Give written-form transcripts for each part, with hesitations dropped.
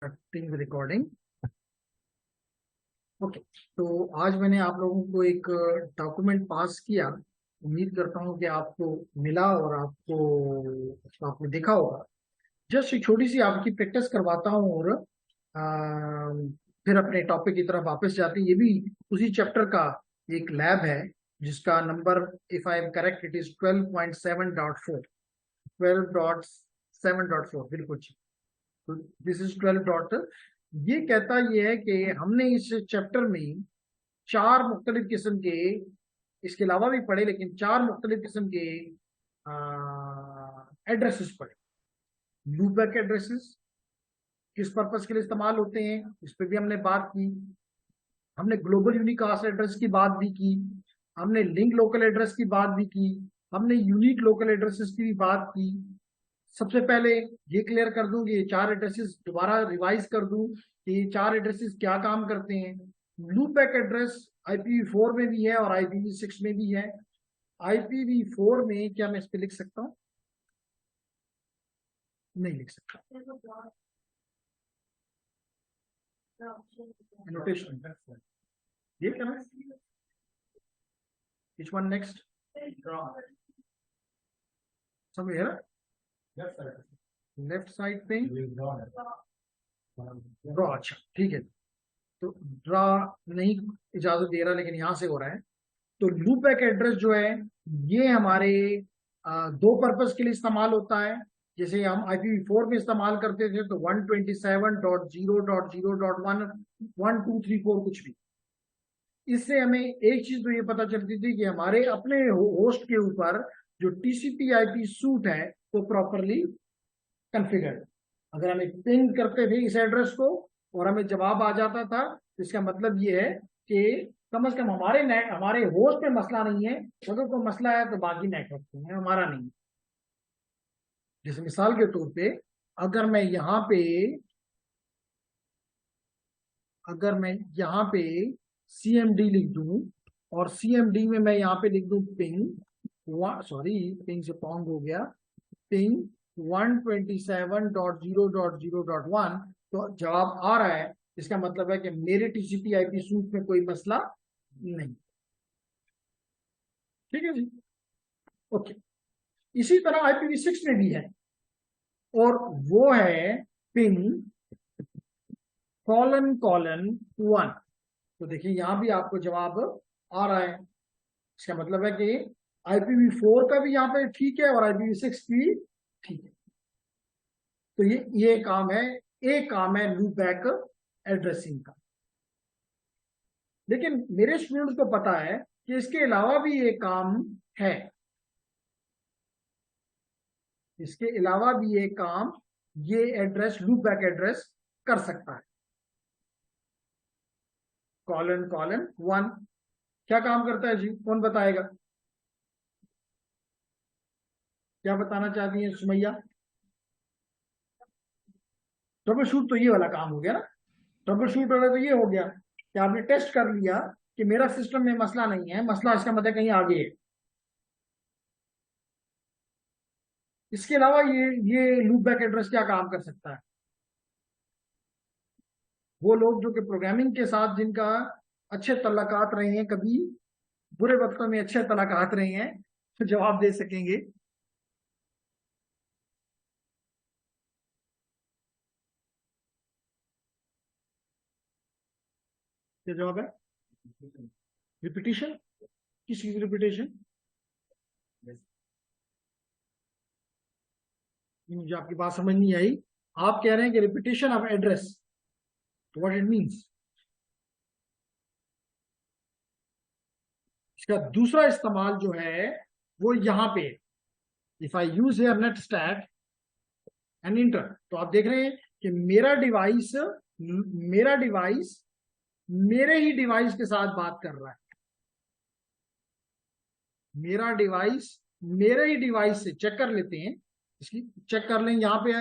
Starting recording. Okay, तो आज मैंने आप लोगों को एक डॉक्यूमेंट पास किया। उम्मीद करता हूँ कि आपको मिला और आपने देखा होगा। जस्ट एक छोटी सी आपकी प्रैक्टिस करवाता हूँ और फिर अपने टॉपिक की तरफ वापस जाते हैं। ये भी उसी चैप्टर का एक लैब है जिसका number, if I am correct, it is 12.7.4। 12.7.4 बिल्कुल। तो दिस इज 12 ये कहता ये है कि हमने इस चैप्टर में चार मुख्तलिफ किस्म के, इसके अलावा भी पढ़े, लेकिन चार मुख्तलिफ किस्म के एड्रेसेस पढ़े। लूपबैक एड्रेसेस किस पर्पस के लिए इस्तेमाल होते हैं इस पर भी हमने बात की। हमने ग्लोबल यूनिकास्ट एड्रेस की बात भी की। हमने लिंक लोकल एड्रेस की बात भी की। हमने यूनिक लोकल एड्रेसेस की भी बात की। सबसे पहले ये क्लियर कर दूं कि ये चार एड्रेसेस दोबारा रिवाइज कर दूं कि ये चार एड्रेसेस क्या काम करते हैं। लूपबैक एड्रेस IPv4 में भी है और IPv6 में भी है। IPv4 में क्या मैं इस पे लिख सकता हूँ? नहीं लिख सकता। नोटेशन ये क्या है? Which one next? समझ गया? लेफ्ट साइड पे ड्रॉ। अच्छा ठीक है, तो ड्रॉ नहीं इजाजत दे रहा, लेकिन यहां से हो रहा है। तो लूपबैक एड्रेस जो है ये हमारे दो पर्पस के लिए इस्तेमाल होता है। जैसे हम IPv4 में इस्तेमाल करते थे तो 127.0.0.1 1 2 3 4 कुछ भी। इससे हमें एक चीज तो ये पता चलती थी कि हमारे अपने होस्ट के ऊपर जो TCP/IP सूट है वो प्रॉपरली कॉन्फ़िगर्ड। अगर हमें पिंग करते थे इस एड्रेस को और हमें जवाब आ जाता था, तो इसका मतलब ये है कि कम से कम हमारे होस्ट में मसला नहीं है। अगर कोई मसला है तो बाकी नेटवर्क में है, हमारा नहीं। जैसे मिसाल के तौर पे अगर मैं यहाँ पे अगर मैं यहाँ पे CMD लिख दूं और CMD में मैं यहाँ पे लिख दूं पिंग, सॉरी पिंग से पॉन्ग हो गया, पिंग 127.0.0.1, तो जवाब आ रहा है। इसका मतलब है कि मेरे TCP/IP सूट में कोई मसला नहीं। ठीक है जी, ओके। इसी तरह IPv6 में भी है और वो है पिन ::1। तो देखिए यहां भी आपको जवाब आ रहा है। इसका मतलब है कि IPv4 का भी यहाँ पे ठीक है और IPv6 भी ठीक है। तो ये काम है, एक काम है लूपबैक एड्रेसिंग का। लेकिन मेरे स्टूडेंट्स को पता है कि इसके अलावा भी एक काम है। इसके अलावा भी एक काम ये एड्रेस, लूपबैक एड्रेस, कर सकता है। ::1 क्या काम करता है जी? कौन बताएगा? क्या बताना चाहती है सुमैया? ट्रबल शूट तो ये वाला काम हो गया ना। ट्रबल शूट वाला तो ये हो गया कि आपने टेस्ट कर लिया कि मेरा सिस्टम में मसला नहीं है, मसला इसका मतलब कहीं आगे है। इसके अलावा ये लूप बैक एड्रेस क्या काम कर सकता है? वो लोग जो कि प्रोग्रामिंग के साथ जिनका अच्छे तल्लकात रहे हैं, कभी बुरे वक्तों में अच्छे तल्लकात रहे हैं, तो जवाब दे सकेंगे। क्या जवाब है? रिपीटिशन? किस चीज रिपीटेशन? मुझे आपकी बात समझ नहीं आई। आप कह रहे हैं कि repetition of address, what it means? इसका दूसरा इस्तेमाल जो है वो यहां पे, if I use hair net stack and inter, तो आप देख रहे हैं कि मेरा डिवाइस मेरे ही डिवाइस के साथ बात कर रहा है। मेरा डिवाइस मेरे ही डिवाइस से, चेक कर लेते हैं, इसकी चेक कर लें। यहाँ पे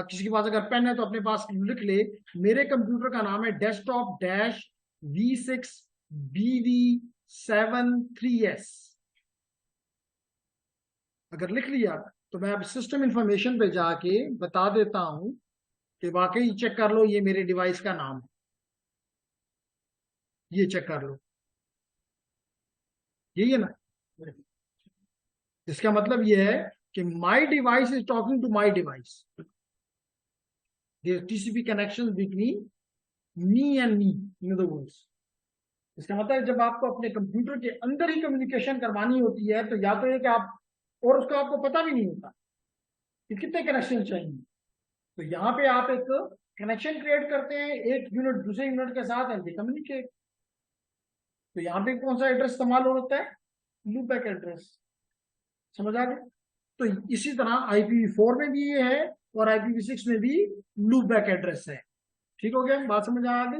किसी के पास अगर पेन है तो अपने पास लिख ले। मेरे कंप्यूटर का नाम है desktop-v6bv73s। अगर लिख लिया तो मैं अब सिस्टम इंफॉर्मेशन पे जाके बता देता हूं कि वाकई चेक कर लो ये मेरे डिवाइस का नाम है, ये चेक कर लो, यही है ना। इसका मतलब ये है कि my device is talking to my device, there TCP connection between me and me, in other words. इसका मतलब है जब आपको अपने कंप्यूटर के अंदर ही कम्युनिकेशन करवानी होती है तो या तो ये कि आप, और उसका आपको पता भी नहीं होता कि कितने कनेक्शन चाहिए, तो यहाँ पे आप एक कनेक्शन क्रिएट करते हैं एक यूनिट दूसरे यूनिट के साथ एंड दे कम्युनिकेट। तो यहाँ पे कौन सा एड्रेस इस्तेमाल होता है, लूपबैक एड्रेस। समझ आ गया। तो इसी तरह IPv4 में भी ये है और IPv6 में भी लूपबैक एड्रेस है। ठीक हो गया, बात समझ आ गई।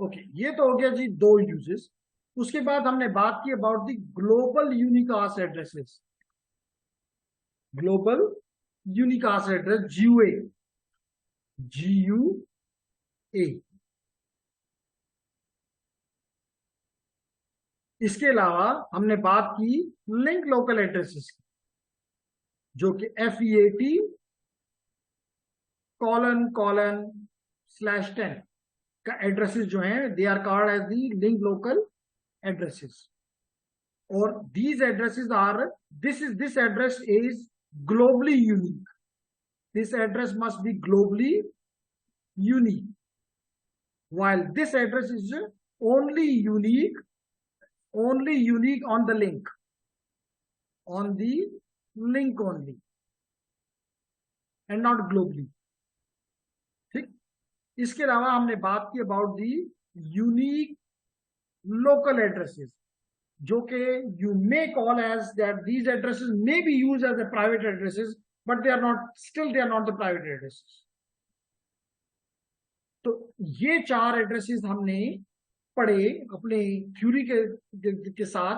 ओके, ये तो हो गया जी दो यूजेस। उसके बाद हमने बात की about the global unicast addresses. Global unicast address, GUA, GUA। इसके अलावा हमने बात की लिंक लोकल एड्रेसेस की, जो कि FEAT ::/10 का एड्रेसेस जो हैं they are called as the link local addresses. और these addresses are, this address is globally unique. This address must be globally unique, while this address is only unique on the link, only and not globally। ठीक। इसके अलावा हमने बात की about the unique local addresses, जो कि you may call as that these addresses may be used as a private addresses, but they are not the private addresses। तो ये चार एड्रेसेस हमने पढ़े अपने थ्योरी के साथ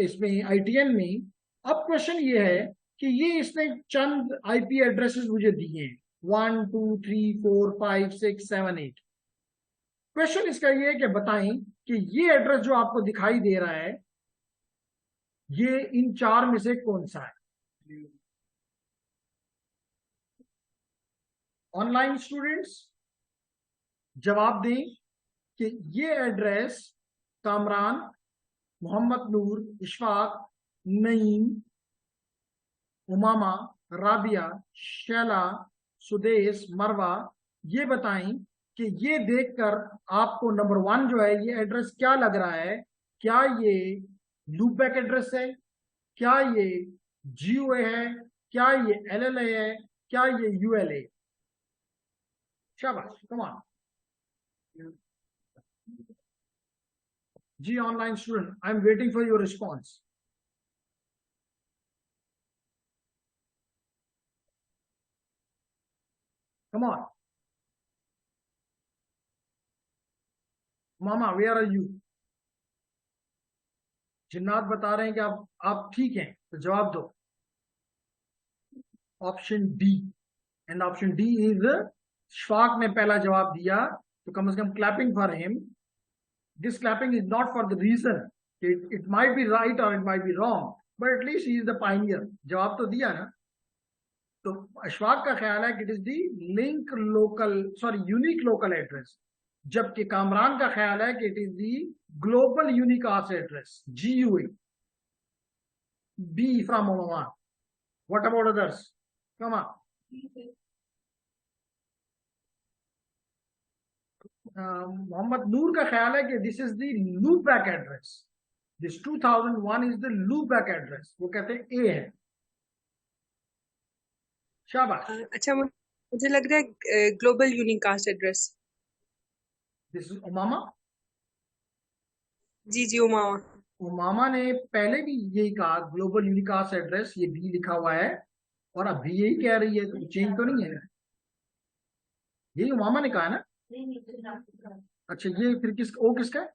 इसमें ITN में। अब क्वेश्चन ये है कि ये इसने चंद IP एड्रेसेस मुझे दिए हैं, 1 2 3 4 5 6 7 8। क्वेश्चन इसका ये है कि बताएं कि ये एड्रेस जो आपको दिखाई दे रहा है ये इन चार में से कौन सा है। ऑनलाइन स्टूडेंट्स जवाब दें कि ये एड्रेस कामरान, मोहम्मद नूर, इशफाक, नईम, उमामा, राबिया, शैला, सुदेश, मरवा, ये बताएं कि ये देखकर आपको नंबर 1 जो है ये एड्रेस क्या लग रहा है। क्या ये लूपबैक एड्रेस है, क्या ये GUA है, क्या ये LLA है, क्या ये ULA। शाबाश, कम ऑन जी online student, I am waiting for your response. Come on मामा, वेयर आर यू। जिन्नात बता रहे हैं कि आप ठीक हैं, तो जवाब दो। Option D, and option D is, Shafaq ने पहला जवाब दिया तो कम से कम clapping for him. This clapping is not for the reason it might be right और it might be wrong, but at least he is the pioneer. जवाब तो दिया ना। तो अशफाक का ख्याल है कि it is the link local, sorry unique local address, जबकि कामरान का ख्याल है कि it is the global unicast address, GUA। B from Oman. What about others? Come on. Mohammad Noor का ख्याल है कि this is the loopback address, this 2001 is the loopback address, वो कहते हैं A है। शाबाश। अच्छा, मुझे लग रहा है global unicast address. This is Umama. जी जी, उमामा। उमामा ने पहले भी यही कहा ग्लोबल यूनिकास्ट एड्रेस, ये B लिखा हुआ है और अब भी यही कह रही है, तो चेंज तो नहीं है। यही उमामा ने कहा ना। अच्छा, ये फिर किसका है?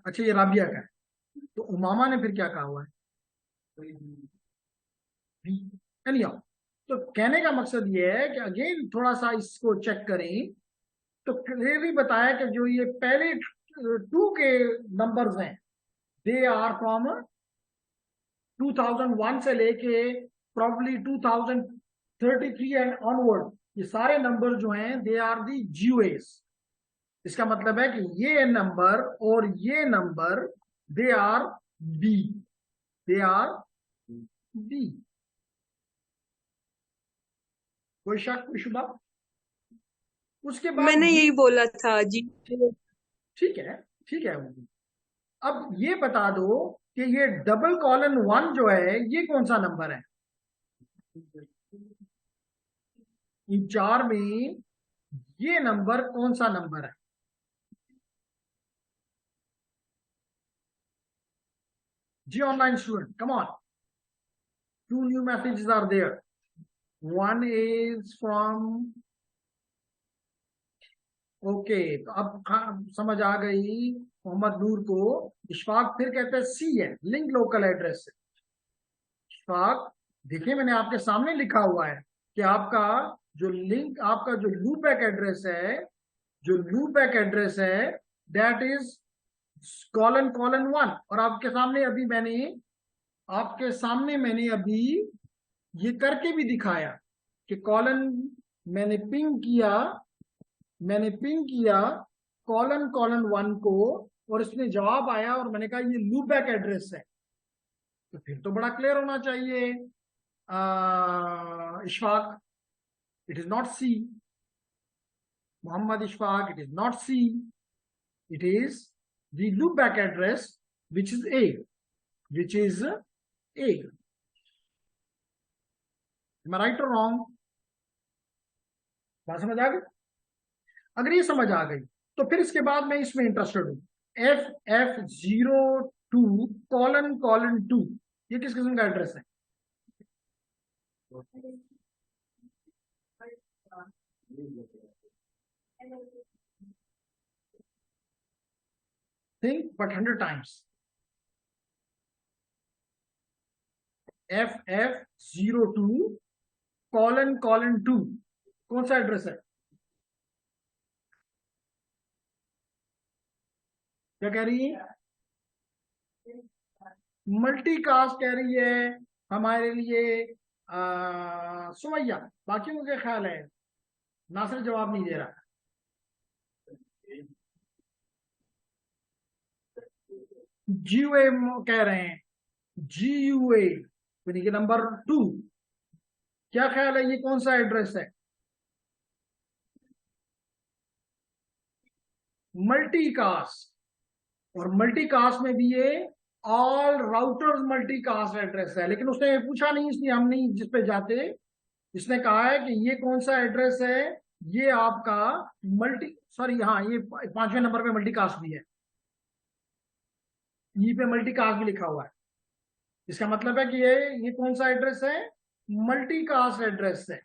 अच्छा, ये राबिया का है। तो उमामा ने फिर क्या कहा हुआ है? Anyhow, तो कहने का मकसद ये है कि अगेन थोड़ा सा इसको चेक करें तो क्लियरली बताया कि जो ये पहले 2 के नंबर्स हैं दे आर फ्रॉम 2001 से लेके प्रॉब्ली 2000 33 एंड ऑनवर्ड, ये सारे नंबर जो हैं दे आर दी GUAs। इसका मतलब है कि ये नंबर और ये number they are B, they are B. कोई शक, कोई शुबा? उसके बाद मैंने यही बोला था जी। ठीक है, ठीक है। अब ये बता दो कि ये डबल कॉलन 1 जो है ये कौन सा नंबर है? इन चार में ये नंबर कौन सा नंबर है? जी online student, come on. 2 new messages are there. One is from, okay, तो अब समझ आ गई मोहम्मद नूर को। इशफाक फिर कहते हैं सी है, लिंक लोकल एड्रेस है। इशफाक देखिए, मैंने आपके सामने लिखा हुआ है कि आपका जो लिंक, आपका जो लूपबैक एड्रेस है, जो लूपबैक एड्रेस है दैट इज कॉलन कॉलन 1। और आपके सामने अभी मैंने, आपके सामने मैंने अभी ये करके भी दिखाया कि कॉलन, मैंने पिंग किया, मैंने पिंग किया कॉलन कॉलन 1 को, और इसमें जवाब आया और मैंने कहा ये लूपबैक एड्रेस है। तो फिर तो बड़ा क्लियर होना चाहिए Ishfaq. It is not C, Mohammad Ishfaq, it is not C, it is the loopback address which is A, which is A. Right और रॉन्ग? बात समझ आ गई? अगर ये समझ आ गई तो फिर इसके बाद मैं इसमें इंटरेस्टेड हूं। FF02 कॉलन कॉलन 2, ये किस किस्म का एड्रेस है? Think but 100 times. FF02 colon colon 2 कौन सा एड्रेस है? क्या कह रही है? मल्टी कास्ट कह रही है हमारे लिए सुमैया। बाकियों को क्या ख्याल है? नासिर जवाब नहीं दे रहा। GUA कह रहे हैं, GUA यानी कि नंबर 2। क्या ख्याल है ये कौन सा एड्रेस है? मल्टी कास्ट, और मल्टी कास्ट में भी ये all routers multi cast address है। लेकिन उसने पूछा नहीं, इसलिए हम नहीं जिस पे जाते। इसने कहा है कि ये कौन सा एड्रेस है, ये आपका मल्टी, सॉरी हाँ, ये 5वें नंबर पे मल्टी कास्ट भी है, ई पे मल्टी कास्ट भी लिखा हुआ है। इसका मतलब है कि ये कौन सा एड्रेस है? मल्टी कास्ट एड्रेस है।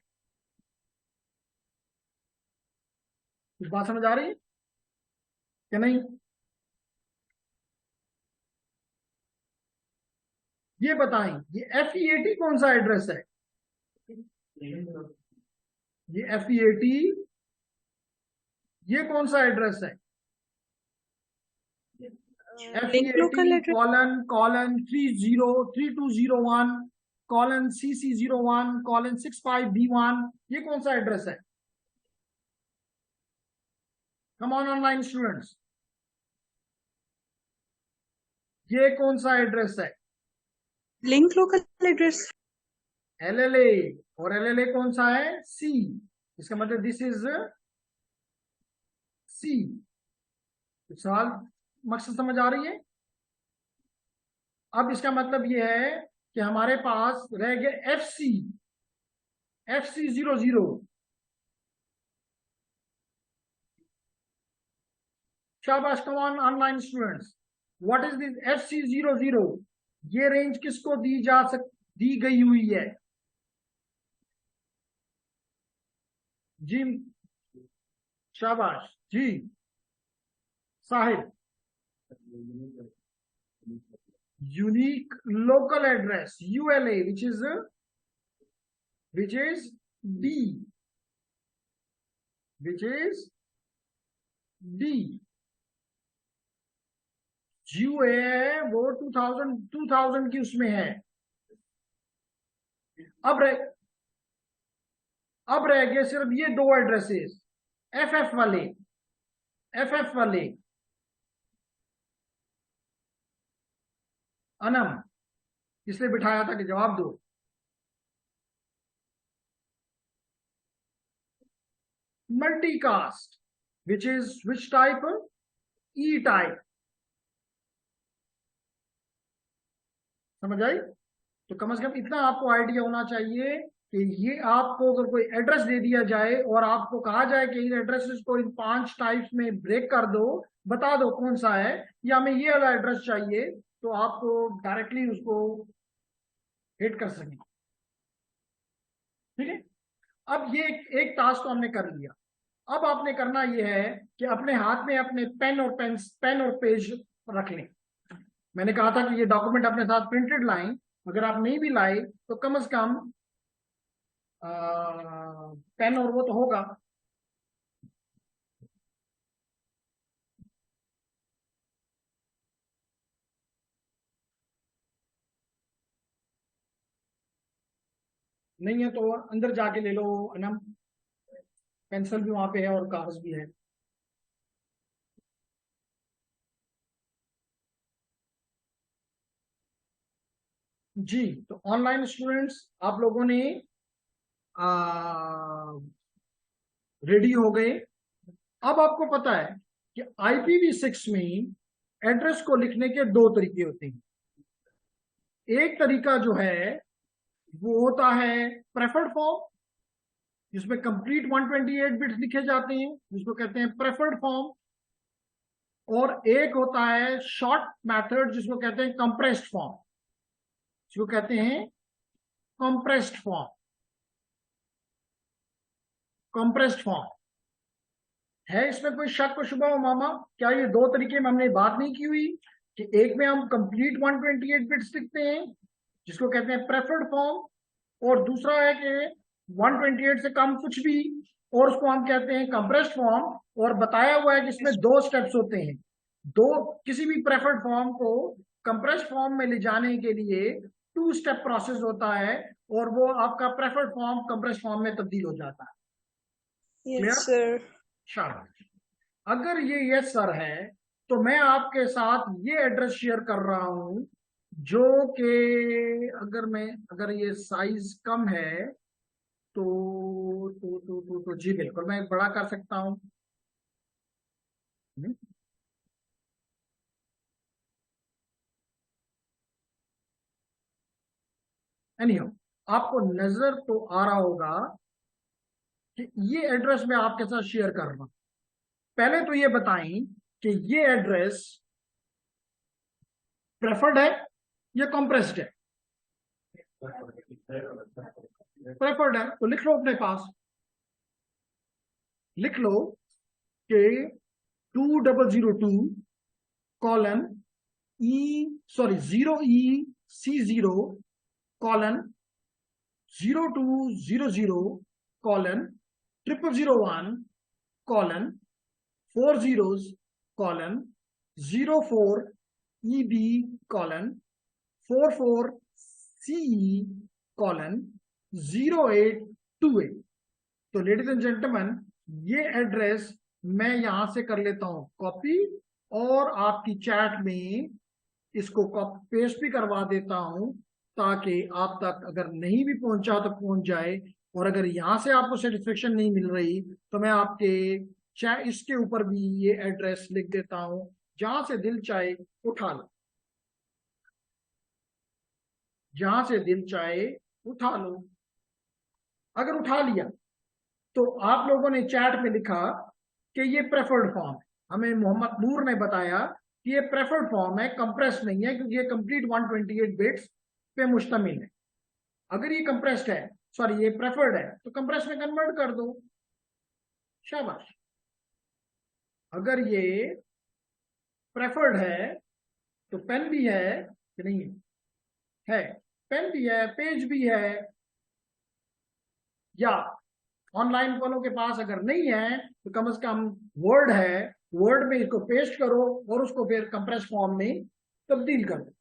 कुछ बात समझ आ रही है कि नहीं? ये बताएं, ये FE80 कौन सा एड्रेस है? ये FE80 ये कौन सा एड्रेस है? Link local FE80 address. Colon colon 3201 colon CC01 colon 65B1, ये कौन सा एड्रेस है? कम ऑन ऑनलाइन स्टूडेंट्स, ये कौन सा एड्रेस है? Link local address. LLA, और LLA कौन सा है? C। इसका मतलब दिस इज C। सवाल मकसद समझ आ रही है? अब इसका मतलब ये है कि हमारे पास रह गया FC00। शाबाश, come on online students, what is this FC00? ये रेंज किसको दी गई हुई है? जी शाबाश जी Sahib. Unique local address ULA, which is D, which is D। GUA है वो 2000 की उसमें है। अब अब रह गए सिर्फ ये दो एड्रेसेस, एफएफ वाले, एफएफ वाले। अनम, इसलिए बिठाया था कि जवाब दो। Multicast, which is which type? E type. समझ आई? तो कम से कम इतना आपको आइडिया होना चाहिए कि ये आपको अगर कोई एड्रेस दे दिया जाए और आपको कहा जाए कि इन एड्रेसेस को इन 5 टाइप्स में ब्रेक कर दो, बता दो कौन सा है, या हमें ये वाला एड्रेस चाहिए, तो आपको डायरेक्टली उसको हिट कर सकें। ठीक है? अब ये एक टास्क तो हमने कर लिया। अब आपने करना ये है कि अपने हाथ में अपने पेन और पेज रख लें। मैंने कहा था कि ये डॉक्यूमेंट अपने साथ प्रिंटेड लाएं। अगर आप नहीं भी लाए तो कम से कम पेन और वो तो होगा। नहीं है तो अंदर जाके ले लो अनम, पेंसिल भी वहां पे है और कागज भी है। जी, तो ऑनलाइन स्टूडेंट्स आप लोगों ने रेडी हो गए। अब आपको पता है कि IPv6 में एड्रेस को लिखने के दो तरीके होते हैं। एक तरीका जो है वो होता है प्रेफर्ड फॉर्म, जिसमें कंप्लीट 128 बिट्स लिखे जाते हैं, जिसको कहते हैं प्रेफर्ड फॉर्म। और एक होता है शॉर्ट मेथड, जिसको कहते हैं कंप्रेस्ड फॉर्म, जिसको कहते हैं कंप्रेस्ड फॉर्म। कंप्रेस्ड फॉर्म है, इसमें कोई शक व शुबा हो मामा? क्या ये दो तरीके में हमने बात नहीं की हुई कि एक में हम कंप्लीट 128 बिट्स लिखते हैं, जिसको कहते हैं प्रेफर्ड फॉर्म, और दूसरा है कि 128 से कम कुछ भी, और उसको हम कहते हैं कंप्रेस्ड फॉर्म। और बताया हुआ है कि इसमें दो स्टेप्स होते हैं। दो, किसी भी प्रेफर्ड फॉर्म को कंप्रेस्ड फॉर्म में ले जाने के लिए 2 स्टेप प्रोसेस होता है, और वो आपका प्रेफर्ड फॉर्म कंप्रेस्ड फॉर्म में तब्दील हो जाता है। Yes clear? सर। शाबाश। अगर ये यस सर है तो मैं आपके साथ ये एड्रेस शेयर कर रहा हूं, जो कि अगर ये साइज कम है तो जी बिल्कुल मैं बड़ा कर सकता हूं। एनीहाउ, आपको नजर तो आ रहा होगा कि ये एड्रेस मैं आपके साथ शेयर कर रहा हूं। पहले तो ये बताएं कि ये एड्रेस प्रेफर्ड है या कॉम्प्रेस्ड है? प्रेफर्ड है, तो लिख लो अपने पास, लिख लो कि 2002 colon sorry 0EC0 colon 0000 0004EB:44CE:0828। तो लेडीज एंड जेंटलमैन, ये एड्रेस मैं यहां से कर लेता हूं कॉपी, और आपकी चैट में इसको कॉपी पेस्ट भी करवा देता हूं, ताकि आप तक अगर नहीं भी पहुंचा तो पहुंच जाए। और अगर यहां से आपको सेटिस्फेक्शन नहीं मिल रही तो मैं आपके चाहे इसके ऊपर भी ये एड्रेस लिख देता हूं, जहां से दिल चाहे उठा लो, जहां से दिल चाहे उठा लो। अगर उठा लिया तो आप लोगों ने चैट में लिखा कि ये प्रेफर्ड फॉर्म है। हमें मोहम्मद नूर ने बताया कि ये प्रेफर्ड फॉर्म है, कंप्रेस नहीं है, क्योंकि ये कंप्लीट 128 बिट्स पे मुश्तमिल है। अगर ये कंप्रेस्ड है, सॉरी ये प्रेफर्ड है, तो कंप्रेस में कन्वर्ट कर दो। शाबाश। अगर ये प्रेफर्ड है तो पेन भी है कि नहीं है? पेन भी है, पेज भी है। या ऑनलाइन वालों के पास अगर नहीं है तो कम से कम वर्ड है, वर्ड में इसको पेस्ट करो और उसको फिर कंप्रेस फॉर्म में तब्दील कर दो।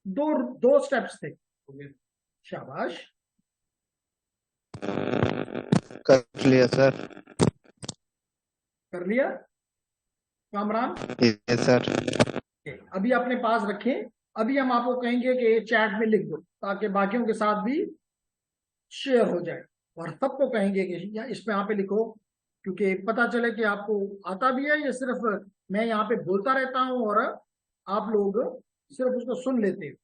दो दो स्टेप्स थे। शाबाश, कर लिया सर। कर लिया कामरान। Yes sir. अभी अपने पास रखें, अभी हम आपको कहेंगे कि चैट में लिख दो ताकि बाकियों के साथ भी शेयर हो जाए, और सबको कहेंगे कि या इस पे यहाँ पे लिखो, क्योंकि पता चले कि आपको आता भी है या सिर्फ मैं यहाँ पे बोलता रहता हूँ और आप लोग सिर्फ उसको सुन लेते हो।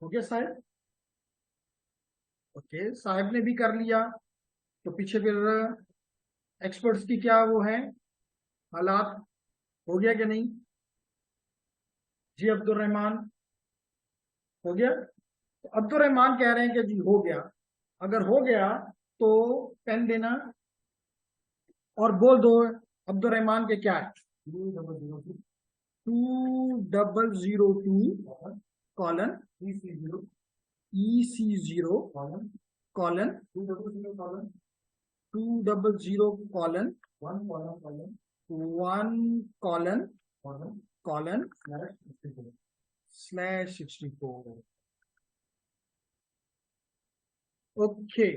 ओके साहब, ओके साहब ने भी कर लिया, तो पीछे फिर एक्सपर्ट्स की क्या वो है हालात, हो गया कि नहीं? जी अब्दुल रहमान, हो गया? तो अब्दुल रहमान कह रहे हैं कि जी हो गया। अगर हो गया तो पेन देना और बोल दो अब्दुल रहमान के क्या है। 2002 EC0 कॉलन 200:1:1:/64। ओके,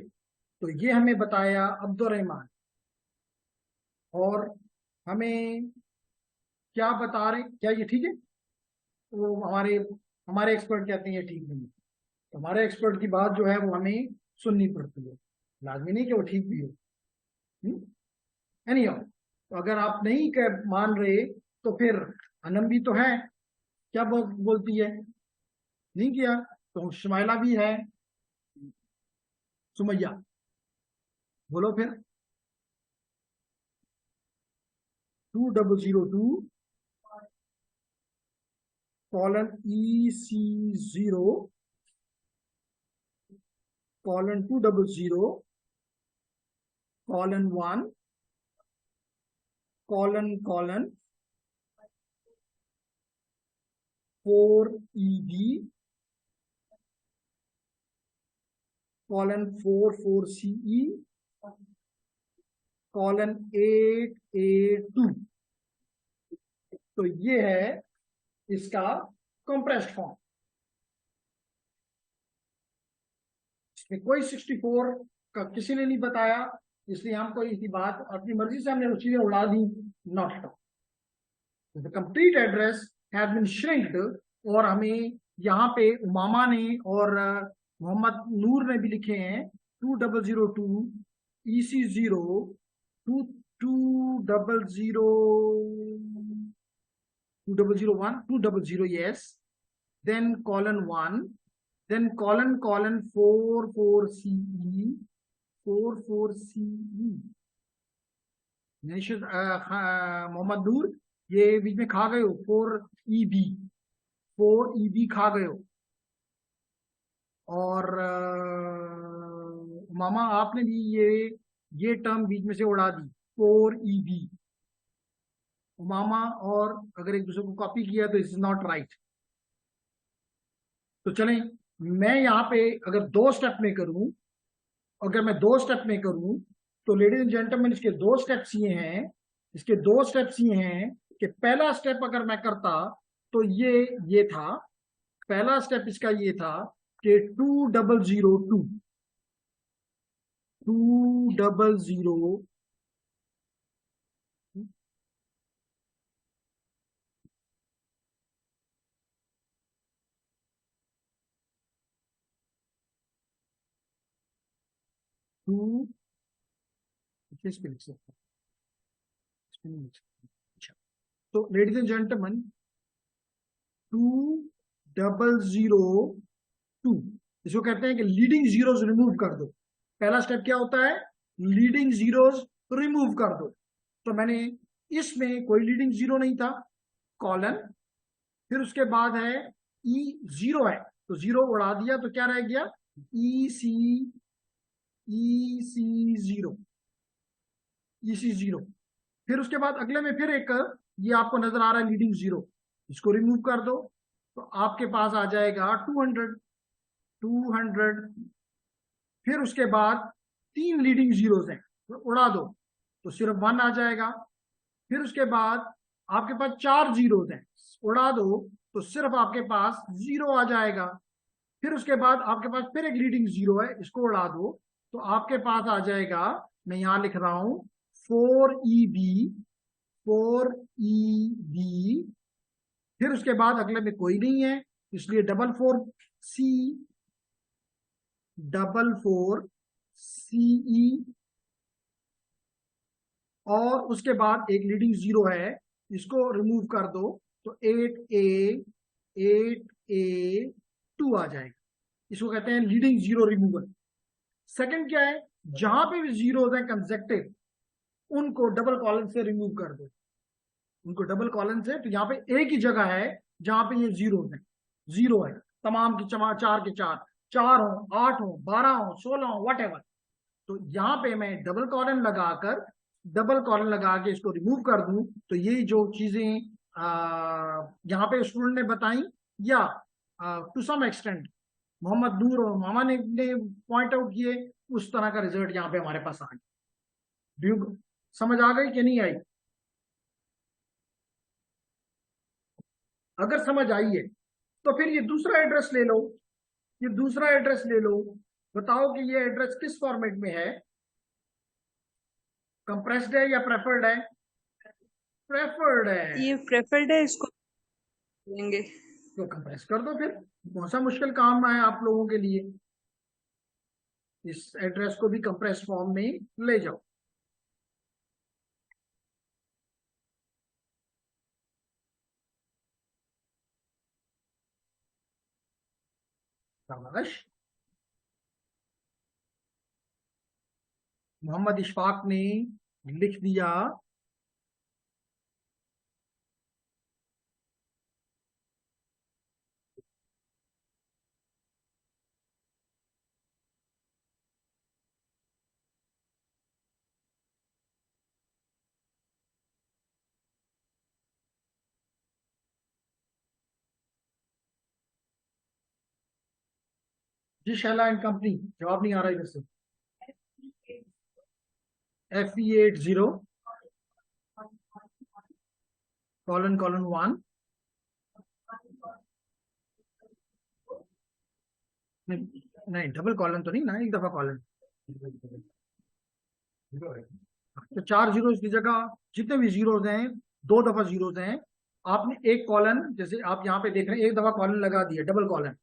तो ये हमें बताया अब्दुल रहमान, और हमें क्या बता रहे, क्या ये ठीक है? वो हमारे हमारे एक्सपर्ट कहते हैं ये ठीक नहीं है, तो हमारे एक्सपर्ट की बात जो है वो हमें सुननी पड़ती है, लाजमी नहीं कि वो ठीक भी हो। एनी तो अगर आप नहीं मान रहे तो फिर अनम भी तो है, क्या बोलती है? नहीं किया तो शुमाइला भी है, सुमैया बोलो फिर। 2:0:4EB:4:4CE:8A2। तो ये है इसका कंप्रेस्ड फॉर्म। इसमें कोई 64 का किसी ने नहीं बताया, इसलिए हम कोई इसी बात अपनी मर्जी से हमने चीजें उड़ा दी। Not at all, the complete address has been shrinked. और हमें यहाँ पे उमामा ने और मोहम्मद नूर ने भी लिखे हैं 2002 EC0 2001 yes, then :1, then : 44CE:44CE। Mohammad नूर, ये बीच में खा गए हो 4EB खा गए हो। और मामा आपने भी ये टर्म बीच में से उड़ा दी 4EB। मामा और अगर एक दूसरे को कॉपी किया तो इट्स नॉट राइट। तो चलें, मैं यहाँ पे अगर दो स्टेप में करूं, अगर मैं दो स्टेप में करूं तो लेडीज एंड जेंटलमैन इसके दो स्टेप्स ये हैं, इसके दो स्टेप्स ये हैं कि पहला स्टेप अगर मैं करता तो ये था, पहला स्टेप इसका ये था कि 2002 टू किस पे लिख सकता हूं? अच्छा, तो लेडीज एंड जेंटलमैन 2002, इसको कहते हैं कि लीडिंग जीरोस रिमूव कर दो। पहला स्टेप क्या होता है? लीडिंग जीरोस रिमूव कर दो। तो मैंने इसमें कोई लीडिंग जीरो नहीं था, कॉलन, फिर उसके बाद है E0 है, तो जीरो उड़ा दिया तो क्या रह गया? EC0। फिर उसके बाद अगले में फिर एक ये आपको नजर आ रहा है लीडिंग जीरो, इसको रिमूव कर दो। तो आपके पास आ जाएगा 200 फिर उसके बाद 3 लीडिंग जीरोज हैं तो उड़ा दो तो सिर्फ 1 आ जाएगा। फिर उसके बाद आपके पास 4 जीरोज हैं, उड़ा दो तो सिर्फ आपके पास 0 आ जाएगा। फिर उसके बाद आपके पास फिर एक लीडिंग जीरो है, इसको उड़ा दो तो आपके पास आ जाएगा, मैं यहां लिख रहा हूं 4EB 4EB। फिर उसके बाद अगले में कोई नहीं है इसलिए 4CEE और उसके बाद एक लीडिंग जीरो है, इसको रिमूव कर दो तो 8A 2 आ जाएगा। इसको कहते हैं लीडिंग जीरो रिमूवल। सेकंड क्या है, जहां पे भी जीरोज हैं कंसेक्टिव उनको डबल कॉलन से रिमूव कर दो, उनको डबल कॉलन से। तो यहाँ पे एक ही जगह है जहां पे ये जीरोज हैं, जीरो है तमाम की चार के चार हो 8 हो 12 हो 16 हो वट एवर। तो यहाँ पे मैं डबल कॉलन लगा के इसको रिमूव कर दूं तो ये जो चीजें यहाँ पे स्टूडेंट ने बताई या टू सम एक्सटेंट मोहम्मद नूर और मामा ने पॉइंट आउट किए, उस तरह का रिजल्ट यहाँ पे हमारे पास आ गया। समझ आ गई कि नहीं आई? अगर समझ आई है तो फिर ये दूसरा एड्रेस ले लो, ये दूसरा एड्रेस ले लो, बताओ कि ये एड्रेस किस फॉर्मेट में है, कंप्रेस्ड है या प्रेफर्ड है? प्रेफर्ड है। ये प्रेफर्ड है, इसको लेंगे। तो कंप्रेस कर दो, फिर कौन सा मुश्किल काम है आप लोगों के लिए, इस एड्रेस को भी कंप्रेस फॉर्म में ले जाओ। शाबाश, मोहम्मद इशफाक ने लिख दिया। जी शैला एंड कंपनी, जवाब नहीं आ रहा इधर से। FE80 कॉलन 1 नहीं डबल कॉलन तो नहीं ना, एक दफा कॉलन। तो 4 जीरो की जगह जितने भी जीरोज हैं 2 दफा जीरोज हैं, आपने एक कॉलन, जैसे आप यहाँ पे देख रहे हैं एक दफा कॉलन लगा दिया डबल कॉलन,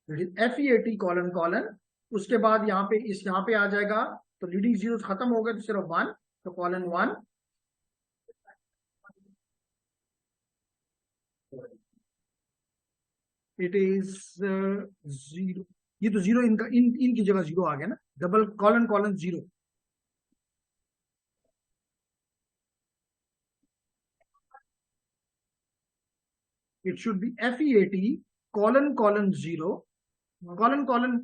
FE80 कॉलन। उसके बाद यहाँ पे यहाँ पे आ जाएगा तो लीडिंग जीरो खत्म हो गए तो सिर्फ 1, तो कॉलन 1। इट इज 0, ये तो जीरो इनका इनकी जगह जीरो आ गया ना, double colon 0। It should be FE80 colon 0, colon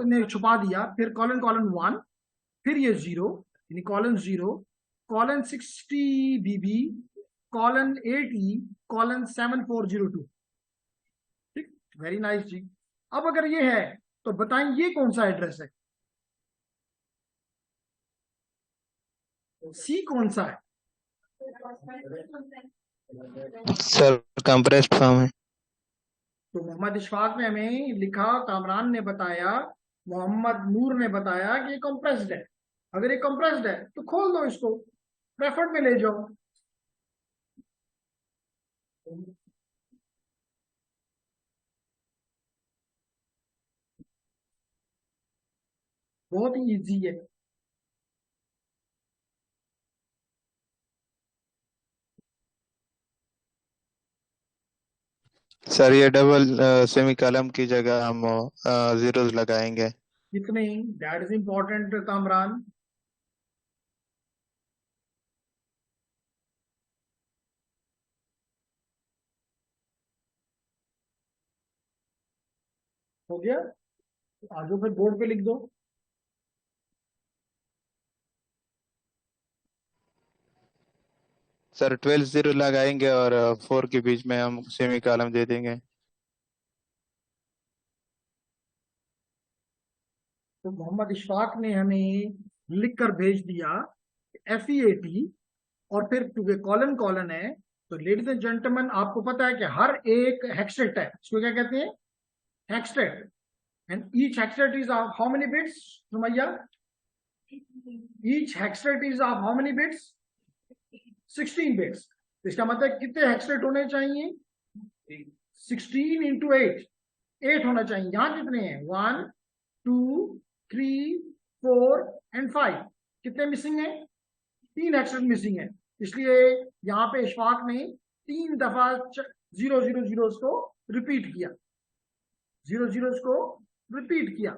ने छुपा दिया, फिर कॉलन 1, फिर ये 0 यानी colon 0 colon 60BB colon 80 colon 7402। ठीक, वेरी नाइस जी। अब अगर ये है तो बताएं ये कौन सा एड्रेस है, C कौन सा है? सर कंप्रेस्ड फॉर्म है। तो मोहम्मद इशफाक ने हमें लिखा, कामरान ने बताया, मोहम्मद नूर ने बताया कि ये कंप्रेस्ड है। अगर ये कंप्रेस्ड है तो खोल दो इसको, प्रेफर्ड में ले जाओ। बहुत ही इजी है। सर ये डबल सेमी कॉलम की जगह हम जीरोस लगाएंगे। कितने, दैट इज इंपॉर्टेंट कामरान। हो गया, आगे फिर बोर्ड पे लिख दो। सर 12 जीरो लगाएंगे और 4 के बीच में हम सेमी कॉलम दे देंगे। तो मोहम्मद इशफाक ने हमें लिख कर भेज दिया FEAT और फिर क्योंकि कॉलन कॉलन है, तो लेडीज एंड जेंटलमैन आपको पता है कि हर एक हेक्सटेट है, इसको क्या कहते हैं, hextet. And each hextet is of how many bits Sumaiya? Each hextet is of how many bits? 16 bits. तो इसका मतलब कितने हेक्सटेट होने चाहिए? 16 इंटू 8 होना चाहिए। यहां कितने हैं? 1 2 3 4 एंड 5। कितने मिसिंग है? 3 हेक्सटेट मिसिंग है। इसलिए यहाँ पे इशफाक ने 3 दफा 000 को रिपीट किया, 00 को रिपीट किया।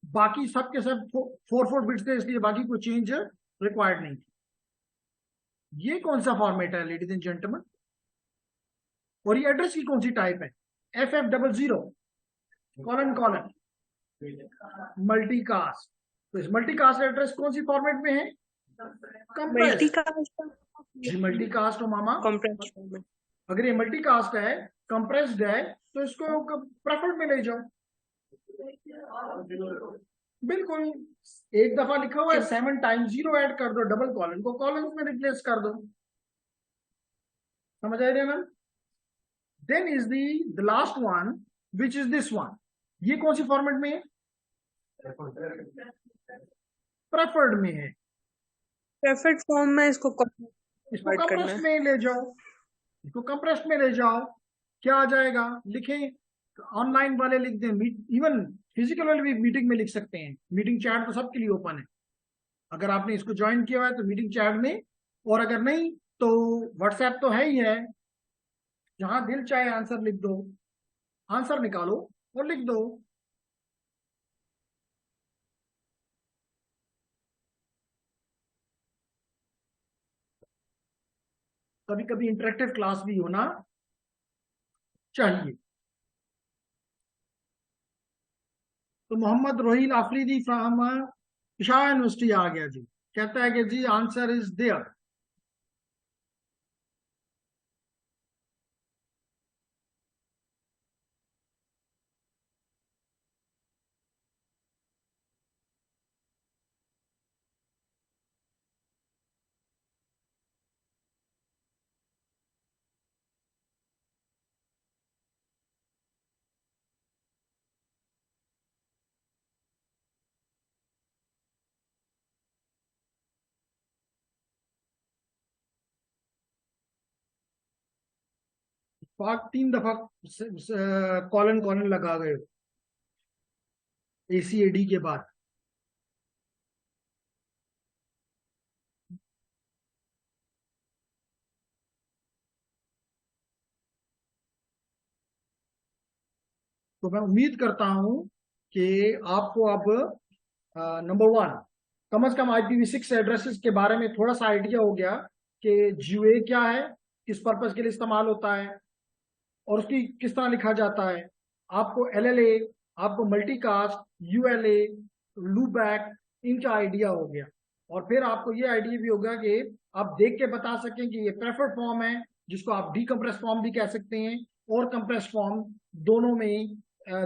बाकी सब के सब 4 बिट्स थे, इसलिए बाकी कोई चेंज रिक्वायर्ड नहीं थी। ये कौन सा फॉर्मेट है लेडीज एंड जेंटलमैन? और ये एड्रेस की कौन सी टाइप है? FF00 colon colon multicast. तो इस मल्टीकास्ट एड्रेस कौन सी फॉर्मेट में है? Multi compressed. जी मल्टीकास्ट हो मामा। Compressed format. अगर ये मल्टीकास्ट है, कंप्रेस्ड है, तो इसको प्रेफर्ड में ले जाओ। बिल्कुल, एक दफा लिखा हुआ है 7 टाइम्स 0 ऐड कर दो, डबल कॉलन को कॉलन में रिप्लेस कर दो। समझ आए ma'am? Then is the last one which is this one. ये कौन सी फॉर्मेट में है? प्रेफर्ड में है। प्रेफर्ड फॉर्म में इसको इसको convert करना कंप्रेस्ड है। में ले जाओ, इसको कंप्रेस्ड में ले जाओ। क्या आ जाएगा? लिखें, ऑनलाइन वाले लिख दें, इवन फिजिकल वाले भी मीटिंग में लिख सकते हैं। मीटिंग चैट तो सबके लिए ओपन है। अगर आपने इसको ज्वाइन किया हुआ है तो मीटिंग चैट में, और अगर नहीं तो व्हाट्सएप तो है ही है, जहां दिल चाहे आंसर लिख दो, आंसर निकालो और लिख दो। कभी कभी इंटरेक्टिव क्लास भी होना चाहिए। तो मोहम्मद रोहिल आफरीदी फ्रॉम इशा यूनिवर्सिटी आ गया जी, कहता है कि जी आंसर इज देयर। पाक 3 दफा कॉलन कॉलन लगा गए ACAD के बाद। तो मैं उम्मीद करता हूं कि आपको अब नंबर 1 कम से कम IPv6 एड्रेसेस के बारे में थोड़ा सा आइडिया हो गया कि GUA क्या है, किस पर्पज के लिए इस्तेमाल होता है और उसकी किस तरह लिखा जाता है। आपको LLA, आपको मल्टीकास्ट, ULA, लूपबैक, इनका आइडिया हो गया। और फिर आपको ये आइडिया भी होगा कि आप देख के बता सकें कि ये प्रेफर्ड फॉर्म है, जिसको आप डीकम्प्रेस फॉर्म भी कह सकते हैं, और कंप्रेस फॉर्म, दोनों में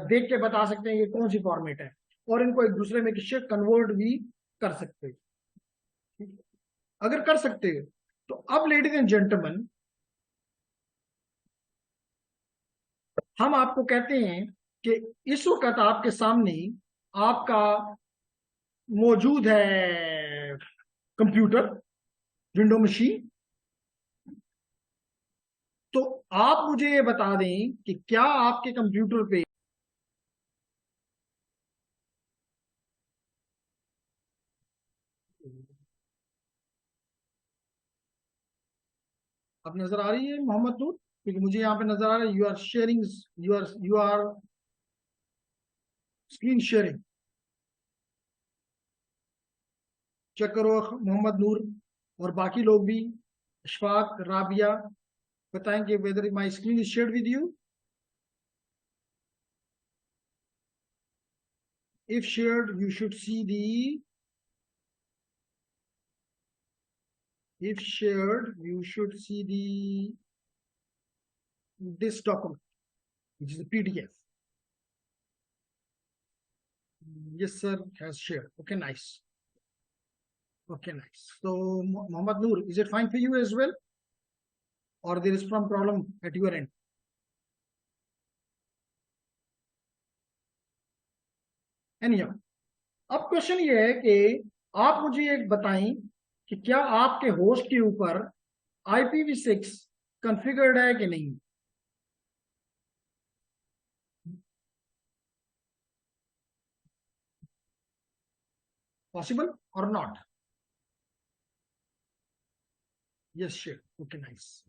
देख के बता सकते हैं ये कौन सी फॉर्मेट है, और इनको एक दूसरे में किससे कन्वर्ट भी कर सकते हैं। अगर कर सकते हैं तो अब लेडीज एंड जेंटलमैन, हम आपको कहते हैं कि इस वक्त आपके सामने आपका मौजूद है कंप्यूटर, विंडो मशीन। तो आप मुझे ये बता दें कि क्या आपके कंप्यूटर पे अब नजर आ रही है मोहम्मद नूर? क्योंकि मुझे यहाँ पे नजर आ रहा है you are sharing, you are screen sharing. Check करो मोहम्मद नूर और बाकी लोग भी, इशफाक, राबिया, बताएं कि whether my screen is shared with you. If shared, you should see the if shared, you should see this document, which is a PDF. Yes, sir, has shared. Okay, nice. Okay, nice. So, Mohammad Noor, is it fine for you as well? Or there is some problem at your end? Anyhow, अब question ये है कि आप मुझे एक बताएं कि क्या आपके होस्ट के ऊपर IPv6 कॉन्फ़िगर्ड है कि नहीं? Possible or not? Yes, sure. Okay, nice.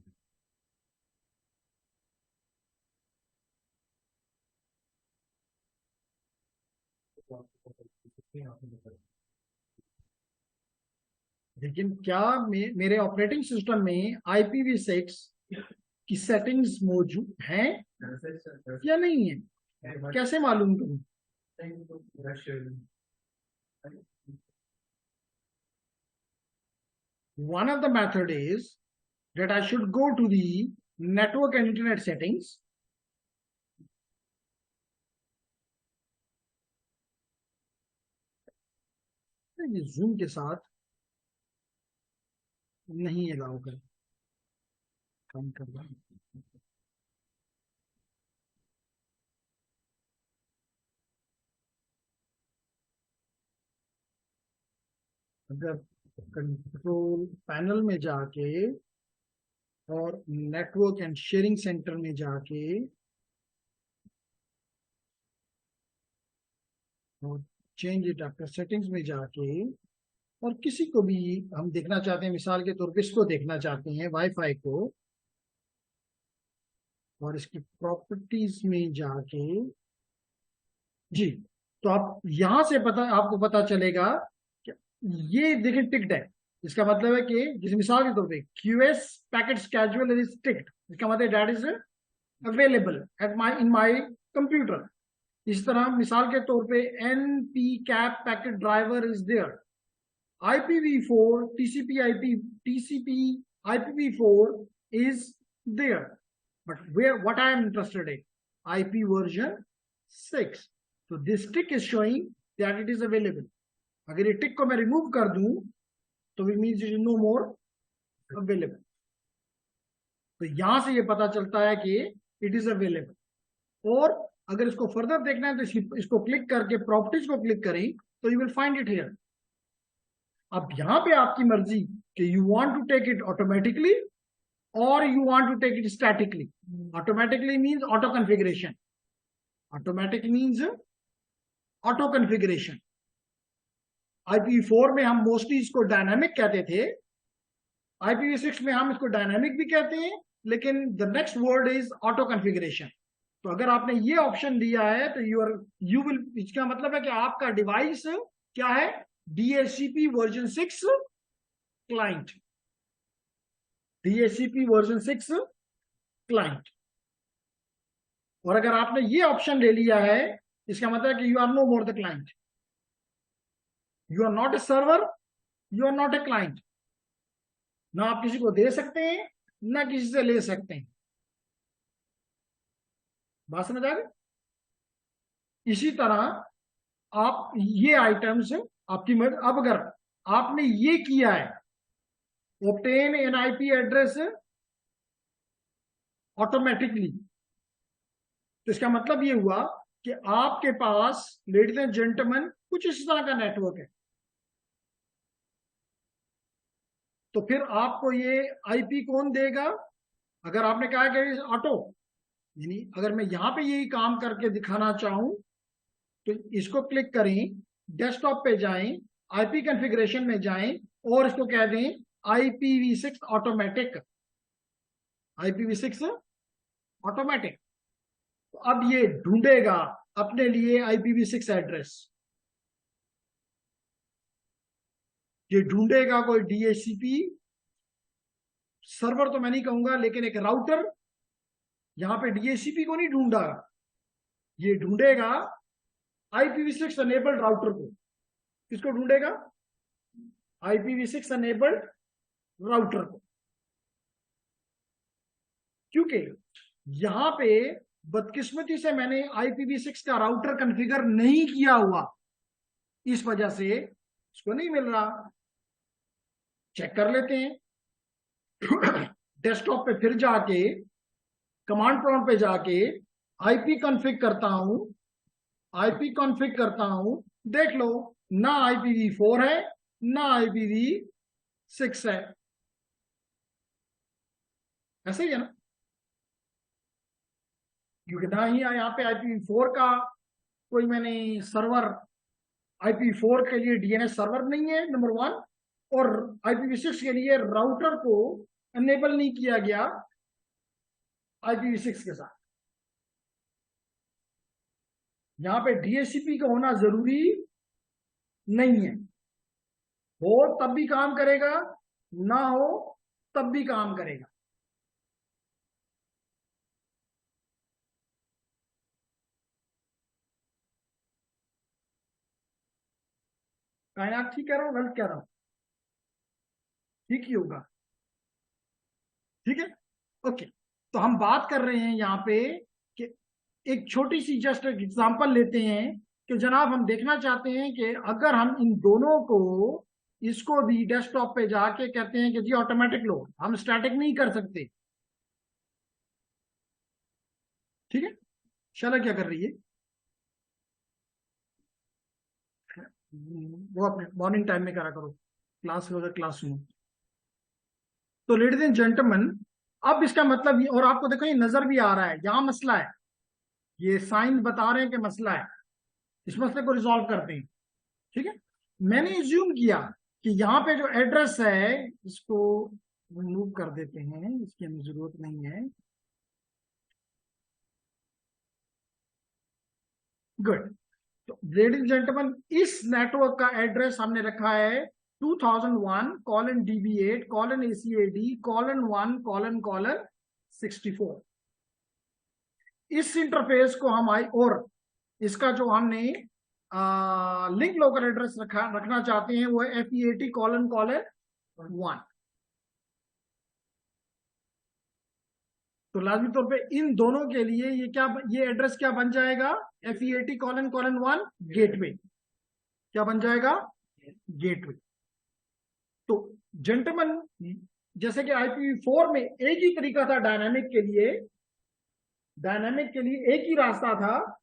लेकिन क्या मेरे ऑपरेटिंग सिस्टम में IPv6 की सेटिंग्स मौजूद हैं या नहीं है? कैसे मालूम करूं? One of the method is that I should go to the network and internet settings. ये जूम के साथ नहीं अलाउ कर काम कर रहा है। अगर कंट्रोल पैनल में जाके और नेटवर्क एंड शेयरिंग सेंटर में जाके और चेंज इट आफ्टर सेटिंग्स में जाके और किसी को भी हम देखना चाहते हैं, मिसाल के तौर पे इसको देखना चाहते हैं वाईफाई को, और इसकी प्रॉपर्टीज में जाके जी, तो आप यहां से आपको पता चलेगा कि ये देखिए टिक्ड है। इसका मतलब है कि जिस मिसाल के तौर पे QS packet scheduler is ticked, इसका मतलब that is available at in my computer. इस तरह मिसाल के तौर पे npcap packet driver is there, IPv4 TCP IPv4 is there, but what I am interested in, IP version 6. So this tick is showing that it is available. अगर ये टिक को मैं रिमूव कर दूं तो it means it is no more available. तो यहां से ये पता चलता है कि it is available. और अगर इसको फर्दर देखना है तो इसको क्लिक करके प्रॉपर्टीज को क्लिक करें तो you will find it here. अब यहां पे आपकी मर्जी कि you want to take it automatically और you want to take it statically. Automatically means auto configuration, automatic means auto configuration. IPv4 में हम मोस्टली इसको डायनामिक कहते थे, IPv6 में हम इसको डायनामिक भी कहते हैं, लेकिन the next word is auto configuration. तो अगर आपने ये ऑप्शन दिया है तो यू विल, इसका मतलब है कि आपका डिवाइस क्या है, DHCP version 6 client, DHCP version 6 client. और अगर आपने ये ऑप्शन ले लिया है, इसका मतलब है कि you are no more the client, you are not a server, you are not a client. ना आप किसी को दे सकते हैं ना किसी से ले सकते हैं। बात समझ आ गई? इसी तरह आप ये आइटम्स आपकी अब अगर आपने ये किया है obtain an IP address automatically, तो इसका मतलब ये हुआ कि आपके पास लेडीज एंड जेंटलमैन कुछ इस तरह का नेटवर्क है। तो फिर आपको ये IP कौन देगा? अगर आपने कहा कि ऑटो, यानी अगर मैं यहां पे यही काम करके दिखाना चाहूं तो इसको क्लिक करें, डेस्कटॉप पे जाएं, IP कॉन्फ़िगरेशन में जाएं और इसको कह दें IPv6 ऑटोमेटिक, IPv6 ऑटोमेटिक। तो अब ये ढूंढेगा अपने लिए IPv6 एड्रेस, ये ढूंढेगा कोई DHCP सर्वर तो मैं नहीं कहूंगा, लेकिन एक राउटर। यहां पे DHCP को नहीं ढूंढा, ये ढूंढेगा IPv6 एनेबल्ड राउटर को। किसको ढूंढेगा? IPv6 एनेबल्ड राउटर को, क्योंकि यहां पे बदकिस्मती से मैंने IPv6 का राउटर कॉन्फ़िगर नहीं किया हुआ, इस वजह से इसको नहीं मिल रहा। चेक कर लेते हैं। डेस्कटॉप पे फिर जाके कमांड प्रॉम्प्ट पे जाके IP कॉन्फ़िग करता हूं, IP कॉन्फ़िग करता हूं, देख लो ना IPv4 है ना IPv6 है, ऐसे ही है ना, क्योंकि ना ही यहाँ पे IPv4 का कोई मैंने सर्वर, IPv4 के लिए DNS सर्वर नहीं है नंबर 1, और IPv6 के लिए राउटर को एनेबल नहीं किया गया IPv6 के साथ। यहाँ पे DHCP का होना जरूरी नहीं है, हो तब भी काम करेगा, ना हो तब भी काम करेगा। कायनात ठीक कह रहा हूं, गलत कह रहा हूं? ठीक ही होगा, ठीक है, ओके। तो हम बात कर रहे हैं यहाँ पे कि एक छोटी सी जस्ट एग्जांपल लेते हैं कि जनाब हम देखना चाहते हैं कि अगर हम इन दोनों को, इसको भी डेस्कटॉप पे जाके कहते हैं कि जी ऑटोमेटिक लो, हम स्टैटिक नहीं कर सकते, ठीक है। शाला क्या कर रही है, वो अपने मॉर्निंग टाइम में करा करो, क्लास वगैरह क्लास सुनो। तो लेडीज एंड जेंटलमैन, अब इसका मतलब ये, और आपको देखो ये नजर भी आ रहा है यहां मसला है, ये साइन बता रहे हैं कि मसला है, इस मसले को रिजॉल्व करते हैं, ठीक है। मैंने एज्यूम किया कि यहाँ पे जो एड्रेस है इसको रिमूव कर देते हैं, इसकी हमें जरूरत नहीं है, गुड। तो लेडीज एंड जेंटलमैन, इस नेटवर्क का एड्रेस हमने रखा है 2001:DB8:AC/AD:1:64। इस इंटरफेस को हम और इसका जो हमने लिंक लोकल एड्रेस रखना चाहते हैं वो है FE80::1। तो लाजमी तौर पे इन दोनों के लिए ये एड्रेस क्या बन जाएगा, FE80::1 गेटवे, क्या बन जाएगा, गेटवे। तो जेंटलमैन, जैसे कि IPv4 में एक ही तरीका था डायनामिक के लिए, एक ही रास्ता था,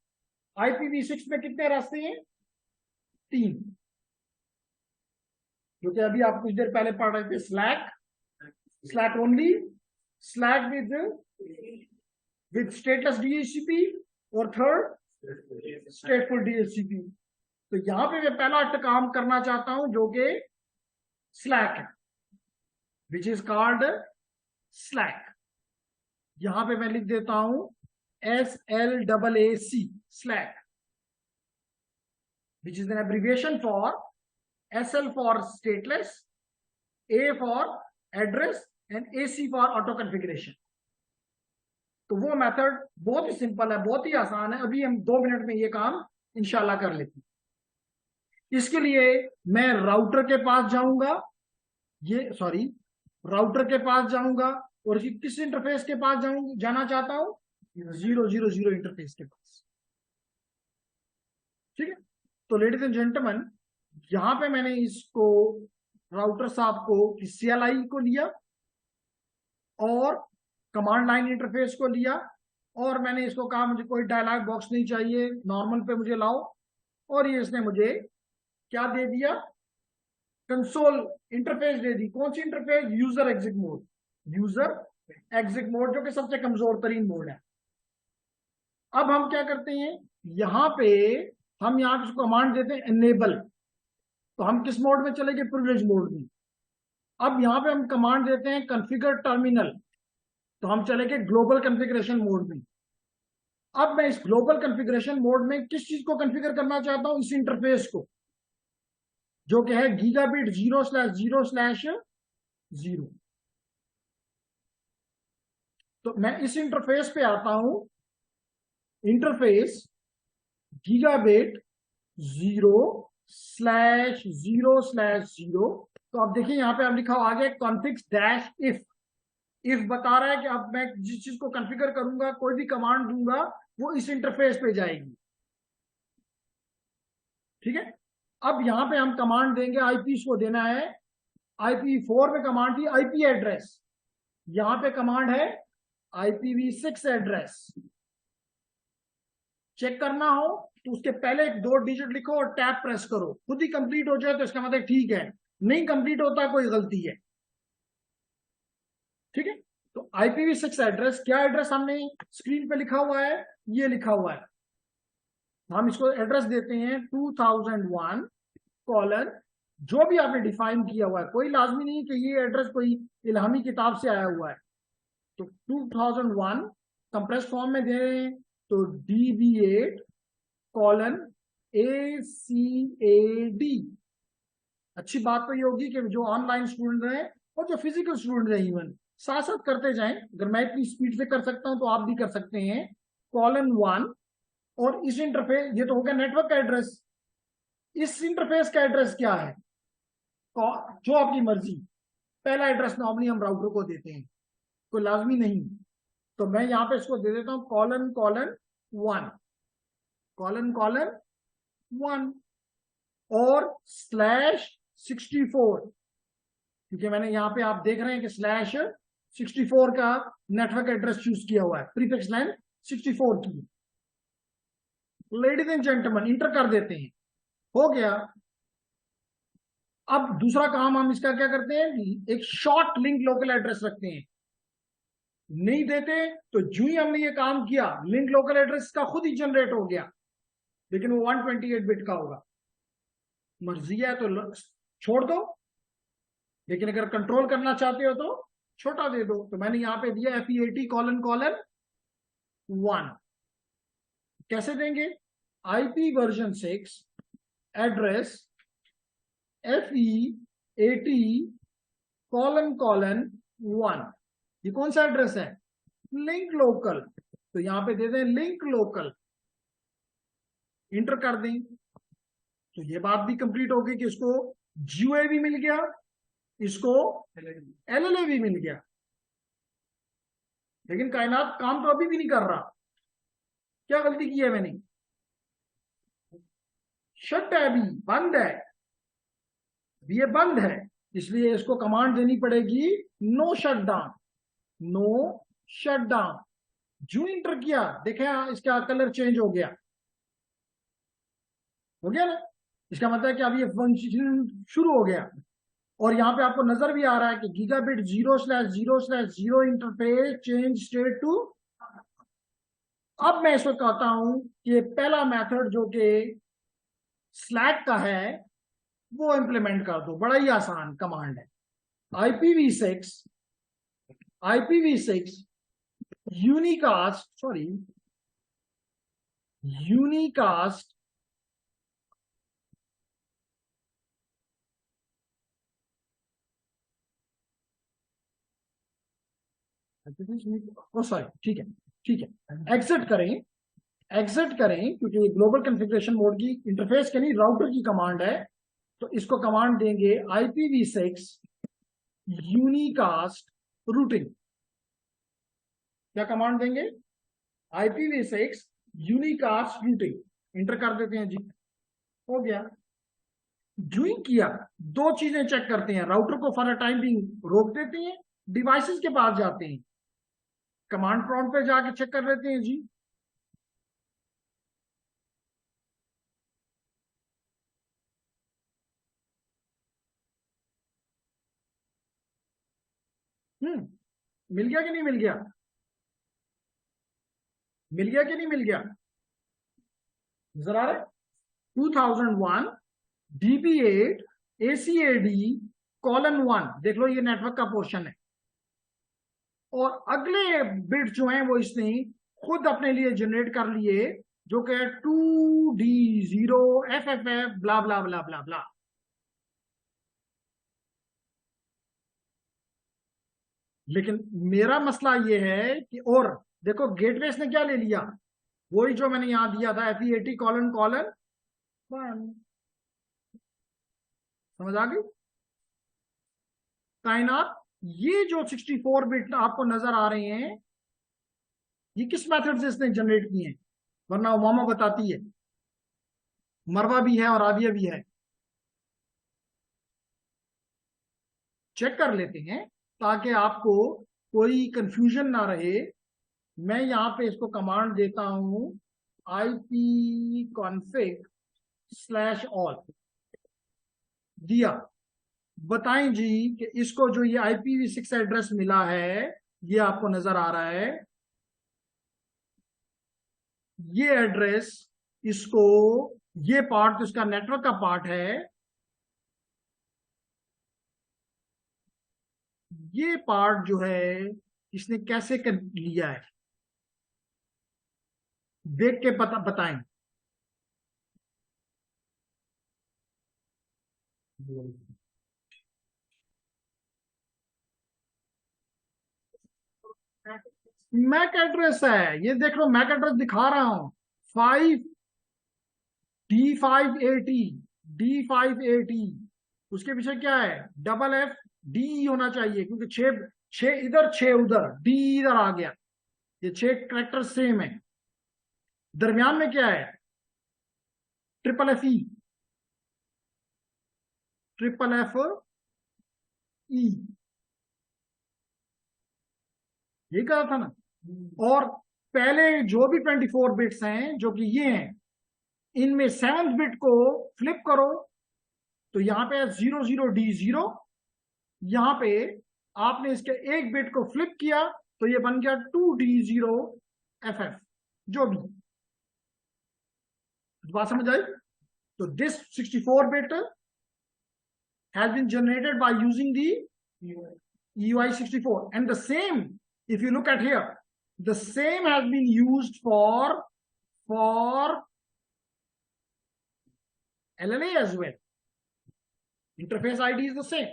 IPv6 में कितने रास्ते हैं, 3, क्योंकि अभी आप कुछ देर पहले पढ़ रहे थे, slack only, slack with stateless DHCP, और थर्ड स्टेटफुल DHCP। तो यहां पे मैं पहला काम करना चाहता हूं जो कि स्लैक है, विच इज कॉल्ड स्लैक। यहां पे मैं लिख देता हूं SLAAC, slack, which is an abbreviation for SL for stateless, A for address and AC for auto configuration। तो वो मेथड बहुत ही सिंपल है, बहुत ही आसान है, अभी हम 2 मिनट में ये काम इंशाल्लाह कर लेते हैं। इसके लिए मैं राउटर के पास जाऊंगा, राउटर के पास जाऊंगा, और किस इंटरफेस के पास जाना चाहता हूं, 000 इंटरफेस के पास, ठीक है। तो लेडीज एंड जेंटलमैन, यहां पे मैंने इसको राउटर साहब को CLI को लिया और कमांड लाइन इंटरफेस को लिया, और मैंने इसको कहा मुझे कोई डायलॉग बॉक्स नहीं चाहिए, नॉर्मल पे मुझे लाओ, और ये इसने मुझे क्या दे दिया, कंसोल इंटरफेस दे दी। कौन सी इंटरफेस, यूजर एग्जिट मोड, जो कि सबसे कमजोर तरीन मोड है। अब हम क्या करते हैं, यहां पे हम यहां इसको कमांड देते हैं एनेबल, तो हम किस मोड में चलेंगे, प्रिविलेज मोड में। अब यहां पे हम कमांड देते हैं कॉन्फ़िगर टर्मिनल, तो हम चलेंगे ग्लोबल कॉन्फ़िगरेशन मोड में। अब मैं इस ग्लोबल कॉन्फ़िगरेशन मोड में किस चीज को कॉन्फ़िगर करना चाहता हूं, इस इंटरफेस को, जो कि है गीगाबिट 0/0/0। तो मैं इस इंटरफेस पे आता हूं, इंटरफेस गीगाबिट 0/0/0 तो अब देखिए यहाँ पे अब लिखा हुआ आगे कॉन्फिग्स डैश इफ बता रहा है कि अब मैं जिस चीज को कॉन्फ़िगर करूंगा, कोई भी कमांड दूंगा, वो इस इंटरफेस पे जाएगी। ठीक है, अब यहाँ पे हम कमांड देंगे, आईपी को देना है। IPv4 में कमांड थी आईपी एड्रेस, यहाँ पे कमांड है IPv6 एड्रेस। चेक करना हो तो उसके पहले 2 डिजिट लिखो और टैब प्रेस करो, खुद ही कंप्लीट हो जाए तो इसका मतलब ठीक है, नहीं कंप्लीट होता कोई गलती है। ठीक है, तो IPv6 एड्रेस, क्या एड्रेस हमने स्क्रीन पे लिखा हुआ है, ये लिखा हुआ है। हम इसको एड्रेस देते हैं 2001 कॉलन, जो भी आपने डिफाइन किया हुआ है, कोई लाजमी नहीं कि ये एड्रेस कोई इल्हामी किताब से आया हुआ है। तो 2001 कंप्रेस फॉर्म में दे रहे हैं तो DB8 कॉलन ACAD। अच्छी बात तो ये होगी कि जो ऑनलाइन स्टूडेंट रहे और जो फिजिकल स्टूडेंट रहे इवन साथ साथ करते जाएं। अगर मैं इतनी स्पीड से कर सकता हूं तो आप भी कर सकते हैं। कॉलन 1 और इस इंटरफेस, ये तो हो गया नेटवर्क का एड्रेस। इस इंटरफेस का एड्रेस क्या है, जो आपकी मर्जी। पहला एड्रेस नॉर्मली हम राउटर को देते हैं, कोई लाजमी नहीं। तो मैं यहाँ पे इसको दे देता हूँ कॉलन 1 कॉलन 1 और /64, क्योंकि मैंने यहाँ पे आप देख रहे हैं कि /64 का नेटवर्क एड्रेस चूज किया हुआ है, प्रीफिक्स लाइन 64 की। लेडीज एंड जेंटलमैन इंटर कर देते हैं, हो गया। अब दूसरा काम हम इसका क्या करते हैं, एक शॉर्ट लिंक लोकल एड्रेस रखते हैं। नहीं देते तो जो ही हमने ये काम किया, लिंक लोकल एड्रेस का खुद ही जनरेट हो गया, लेकिन वो 128 बिट का होगा। मर्जी है तो छोड़ दो, लेकिन अगर कंट्रोल करना चाहते हो तो छोटा दे दो। तो मैंने यहां पे दिया FE80 कॉलन 1। कैसे देंगे, IP version 6 address FE80 colon 1। ये कौन सा एड्रेस है, लिंक लोकल। तो यहां पे दे दें लिंक लोकल, इंटर कर दें। तो ये बात भी कंप्लीट होगी कि इसको GUA भी मिल गया, इसको LLA भी मिल गया। लेकिन कायनात काम तो अभी भी नहीं कर रहा। क्या गलती की है मैंने, शट है, अभी बंद है, ये बंद है, इसलिए इसको कमांड देनी पड़ेगी नो शट डाउन। जो इंटर किया देखे इसका कलर चेंज हो गया ना, इसका मतलब है कि अब ये फंक्शन शुरू हो गया। और यहाँ पे आपको नजर भी आ रहा है कि gigabit 0/0/0 interface change state to. अब मैं इसको कहता हूं कि पहला मेथड जो कि स्लैक का है वो इंप्लीमेंट कर दो, बड़ा ही आसान कमांड है। IPv6 यूनिकास्ट ठीक है, एग्जिट करें क्योंकि ये ग्लोबल कॉन्फ़िगरेशन मोड की इंटरफेस के नहीं राउटर की कमांड है। तो इसको कमांड देंगे IPv6 यूनिकास्ट रूटिंग। क्या कमांड देंगे, IPv6 यूनिकास्ट रूटिंग, इंटर कर देते हैं जी, हो गया। जो ही किया, 2 चीजें चेक करते हैं, राउटर को फॉर अ टाइम बिंग रोक देते हैं, डिवाइसेस के पास जाते हैं, कमांड प्रॉम्प्ट पे जाके चेक कर लेते हैं जी। मिल गया कि नहीं मिल गया, कि नहीं मिल गया, नजर आ रहा है। 2001 DB8 ACAD कॉलन 1, देख लो ये नेटवर्क का पोर्शन है। और अगले बिट जो हैं वो इसने खुद अपने लिए जनरेट कर लिए, जो कि 2D0 FFF ब्ला ब्ला ब्ला ब्ला ब्ला। लेकिन मेरा मसला ये है कि, और देखो गेटवेस ने क्या ले लिया, वही जो मैंने यहां दिया था FE80 कॉलन 1। समझ आ गई। कायनात, ये जो 64 बिट आपको नजर आ रहे हैं, ये किस मेथड से इसने जनरेट किए हैं? वरना उमामा बताती है, मरवा भी है और राबिया भी है। चेक कर लेते हैं ताकि आपको कोई कंफ्यूजन ना रहे। मैं यहां पे इसको कमांड देता हूं, ipconfig/all दिया। बताएं जी कि इसको जो ये IPv6 एड्रेस मिला है, ये आपको नजर आ रहा है, ये एड्रेस, इसको, ये पार्ट तो इसका नेटवर्क का पार्ट है, ये पार्ट जो है इसने कैसे कर लिया है, देख के पता बताएं। मैक एड्रेस है, ये देख लो, मैक एड्रेस दिखा रहा हूं, 5D580, D580। उसके पीछे क्या है? FFD होना चाहिए, क्योंकि छह छह इधर, छह उधर, डी इधर आ गया, ये छह करेक्टर सेम है। दरमियान में क्या है? FFFE, FFFE, ये कहा था ना। और पहले जो भी 24 बिट्स हैं, जो कि ये हैं, इनमें 7th बिट को फ्लिप करो तो यहां पे 00D0, यहां पे आपने इसके एक बिट को फ्लिप किया तो ये बन गया 2D0FF, जो भी बात समझ आई। तो this 64 bit has been generated by using the EUI64, and the same, if you look at here, the same has been used for LLA as well. Interface ID is the same.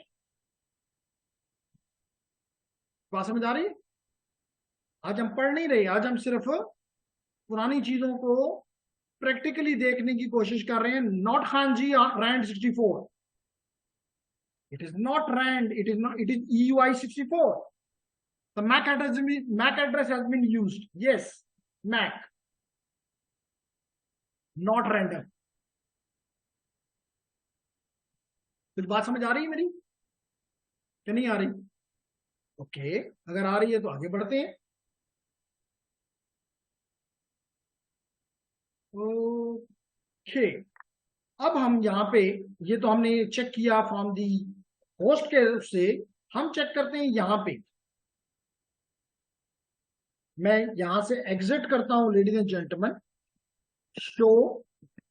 बात समझ आ रही है? आज हम पढ़ नहीं रहे, आज हम सिर्फ पुरानी चीजों को प्रैक्टिकली देखने की कोशिश कर रहे हैं। Not Khan ji rand 64, it is not RAND, it is EUI64. The MAC address has been used, yes, MAC, not random. तो बात समझ आ रही है मेरी कि नहीं आ रही? ओके, अगर आ रही है तो आगे बढ़ते हैं। ओके, अब हम यहाँ पे, ये तो हमने चेक किया फ्रॉम दी होस्ट के से, हम चेक करते हैं यहाँ पे। मैं यहां से एग्जिट करता हूं, ladies and gentleman, show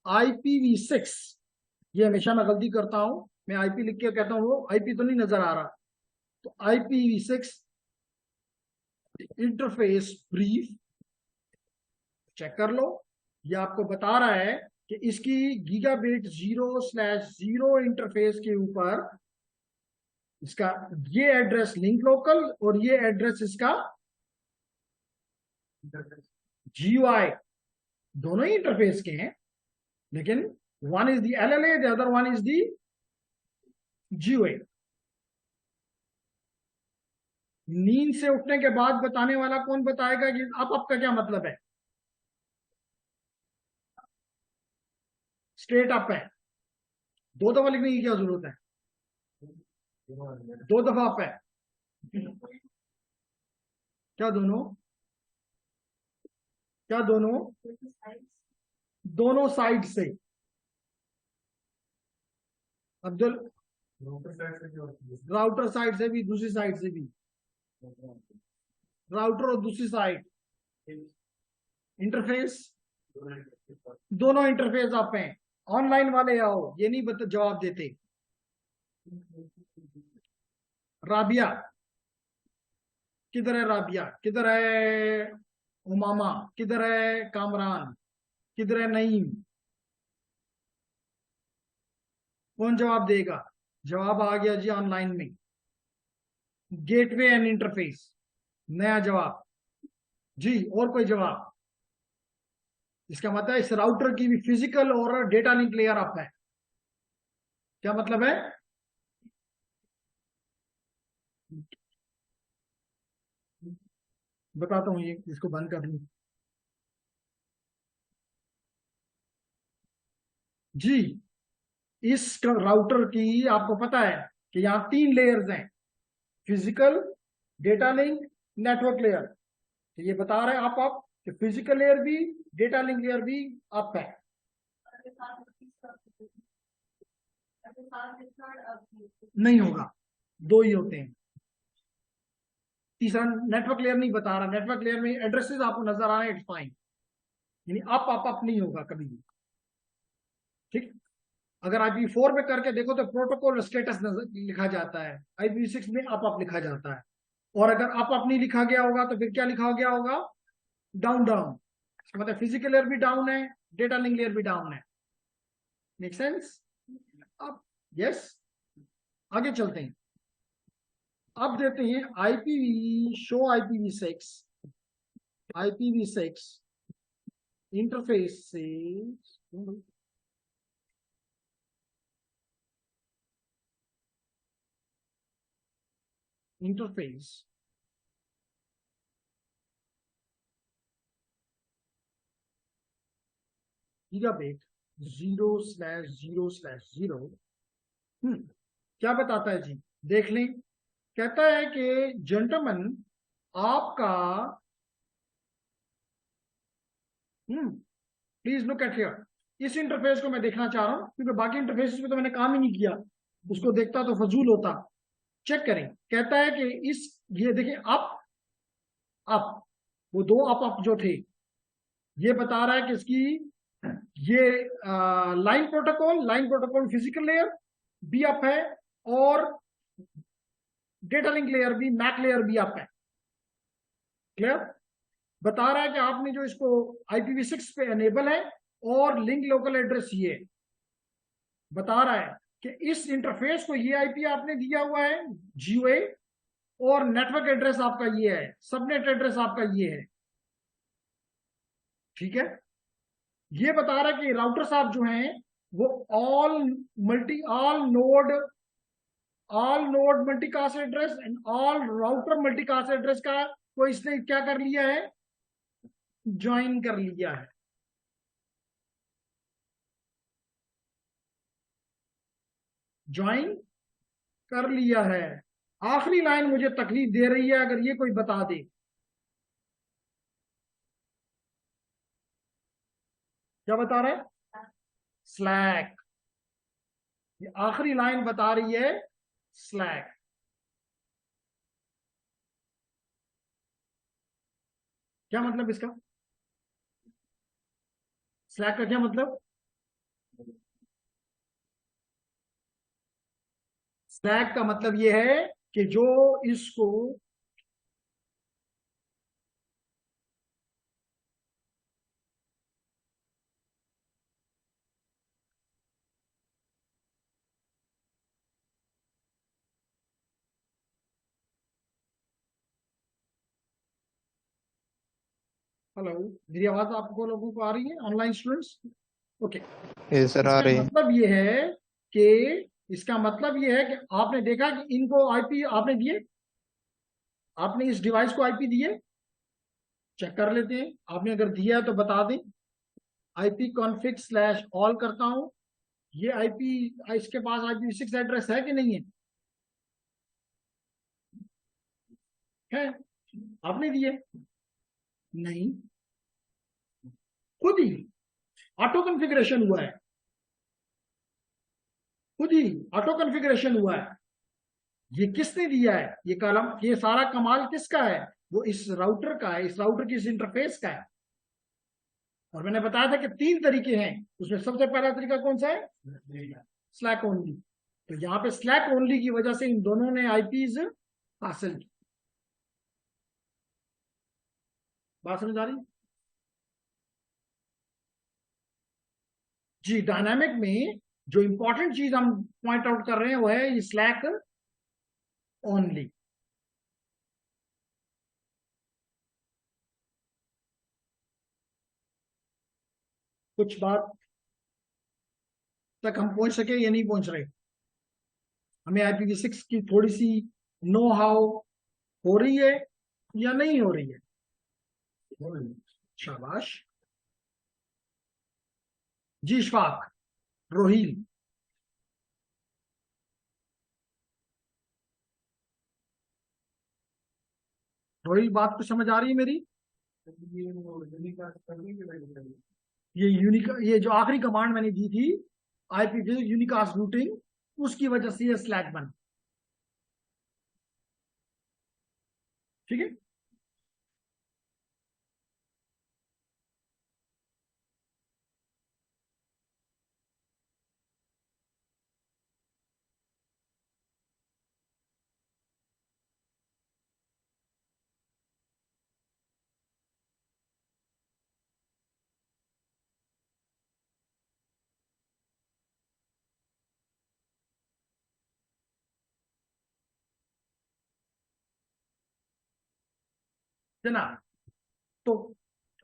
IPv6, ये हमेशा मैं गलती करता हूं, मैं IP लिख के कहता हूं, वो IP तो नहीं नजर आ रहा। तो IPv6 इंटरफेस ब्रीफ चेक कर लो, ये आपको बता रहा है कि इसकी गीगाबिट 0/0 इंटरफेस के ऊपर इसका ये एड्रेस लिंक लोकल और ये एड्रेस इसका GUI, दोनों ही इंटरफेस के हैं, लेकिन one is the LLA, the other one is the GUI। नींद से उठने के बाद बताने वाला कौन बताएगा कि अब आपका क्या मतलब है? स्ट्रेट अप है, दो दफा लिखने की क्या जरूरत है? दो दफा अप है, क्या दोनों? क्या दोनों? दोनों साइड से। अब्दुल, राउटर साइड से भी, दूसरी साइड से भी, राउटर और दूसरी साइड इंटरफेस, दोनों इंटरफेस आप हैं। ऑनलाइन वाले आओ, ये नहीं जवाब देते। राबिया किधर है? राबिया किधर है? उमामा किधर है? कामरान किधर है? नईम, कौन जवाब देगा? जवाब आ गया जी ऑनलाइन में, गेटवे एंड इंटरफेस, नया जवाब जी। और कोई जवाब? इसका मतलब है इस राउटर की भी फिजिकल और डेटा लिंक लेयर अप है। क्या मतलब है? बताता हूँ, ये इसको बंद कर लूँ। जी, इस राउटर की आपको पता है कि यहाँ 3 लेयर्स हैं, physical, data link, network layer. तो ये बता रहे हैं आप कि फिजिकल लेयर भी, डेटा लिंक लेयर भी अप है। नहीं होगा, 2 ही होते हैं। तीसरा नेटवर्क लेयर नहीं बता रहा, नेटवर्क लेयर में एड्रेसेस आपको नजर आ रहे हैं, इट्स फाइन, यानी अप नहीं होगा कभी भी। ठीक, अगर IPv4 में करके देखो तो प्रोटोकॉल स्टेटस लिखा जाता है, IPv6 में अप लिखा जाता है। और अगर अप नहीं लिखा गया होगा तो फिर क्या लिखा गया होगा? Down down. मतलब फिजिकल लेयर भी डाउन है, डेटा लिंक लेयर भी डाउन है। Make sense? अब यस, आगे चलते हैं। अब देते हैं IPv6 इंटरफेस से इंटरफेस गीगाबिट 0/0/0। क्या बताता है जी? देख लें, कहता है कि जेंटलमैन, आपका प्लीज लुक एट हियर। इस इंटरफेस को मैं देखना चाह रहा हूं, क्योंकि बाकी इंटरफेस पे तो मैंने काम ही नहीं किया, उसको देखता तो फजूल होता। चेक करें, कहता है कि इस, ये देखिए, अप वो 2 अप जो थे, ये बता रहा है कि इसकी ये लाइन प्रोटोकॉल फिजिकल लेयर भी अप है, और डेटा लिंक लेयर भी, मैक लेयर भी अप है। क्लियर? बता रहा है कि आपने जो इसको IPv6 पे एनेबल है, और लिंक लोकल एड्रेस ये बता रहा है कि इस इंटरफेस को ये IP आपने दिया हुआ है GUA, और नेटवर्क एड्रेस आपका ये है, सबनेट एड्रेस आपका ये है। ठीक है, ये बता रहा है कि राउटर साहब जो हैं वो all node multicast address and all router multicast address का को इसने क्या कर लिया है? ज्वाइन कर लिया है। ज्वाइन कर लिया है। आखिरी लाइन मुझे तकलीफ दे रही है, अगर ये कोई बता दे। क्या बता रहा है? स्लैक। ये आखिरी लाइन बता रही है स्लैक। क्या मतलब इसका? स्लैक का क्या मतलब? स्लैक का मतलब ये है कि जो इसको हेलो, मेरी आवाज आपको लोगों को आ रही है, ऑनलाइन स्टूडेंट्स? ओके। ये सर आ इसका रही है। मतलब ये है कि इसका मतलब ये है कि आपने देखा कि इनको IP आपने दिए, आपने इस डिवाइस को IP दिए। चेक कर लेते हैं, आपने अगर दिया है तो बता दें। IP config/all करता हूं, ये IP, इसके पास IPv6 एड्रेस है कि नहीं है? है? आपने दिए? नहीं, खुद ही ऑटो कॉन्फ़िगरेशन हुआ है। खुद ही ऑटो कॉन्फ़िगरेशन हुआ है। ये किसने दिया है? ये कलम, ये सारा कमाल किसका है? वो इस राउटर का है, इस राउटर की इस इंटरफेस का है। और मैंने बताया था कि 3 तरीके हैं, उसमें सबसे पहला तरीका कौन सा है? Slack only. तो यहाँ पे स्लैक ओनली की वजह से इन दोनों ने IPs हासिल की। बात समझ आ रही? जी, डायनामिक में जो इंपॉर्टेंट चीज हम पॉइंट आउट कर रहे हैं वो है स्लैक ओनली। कुछ बात तक हम पहुंच सके या नहीं पहुंच रहे? हमें IPv6 की थोड़ी सी नो हाउ हो रही है या नहीं हो रही है? शाबाश जी। इशफाक, रोहिल, रोहिल बात तो समझ आ रही है मेरी? ये यूनिक, ये जो आखिरी कमांड मैंने दी थी आईपी यूनिकास्ट रूटिंग, उसकी वजह से ये स्लैक बन, ठीक है। जना, तो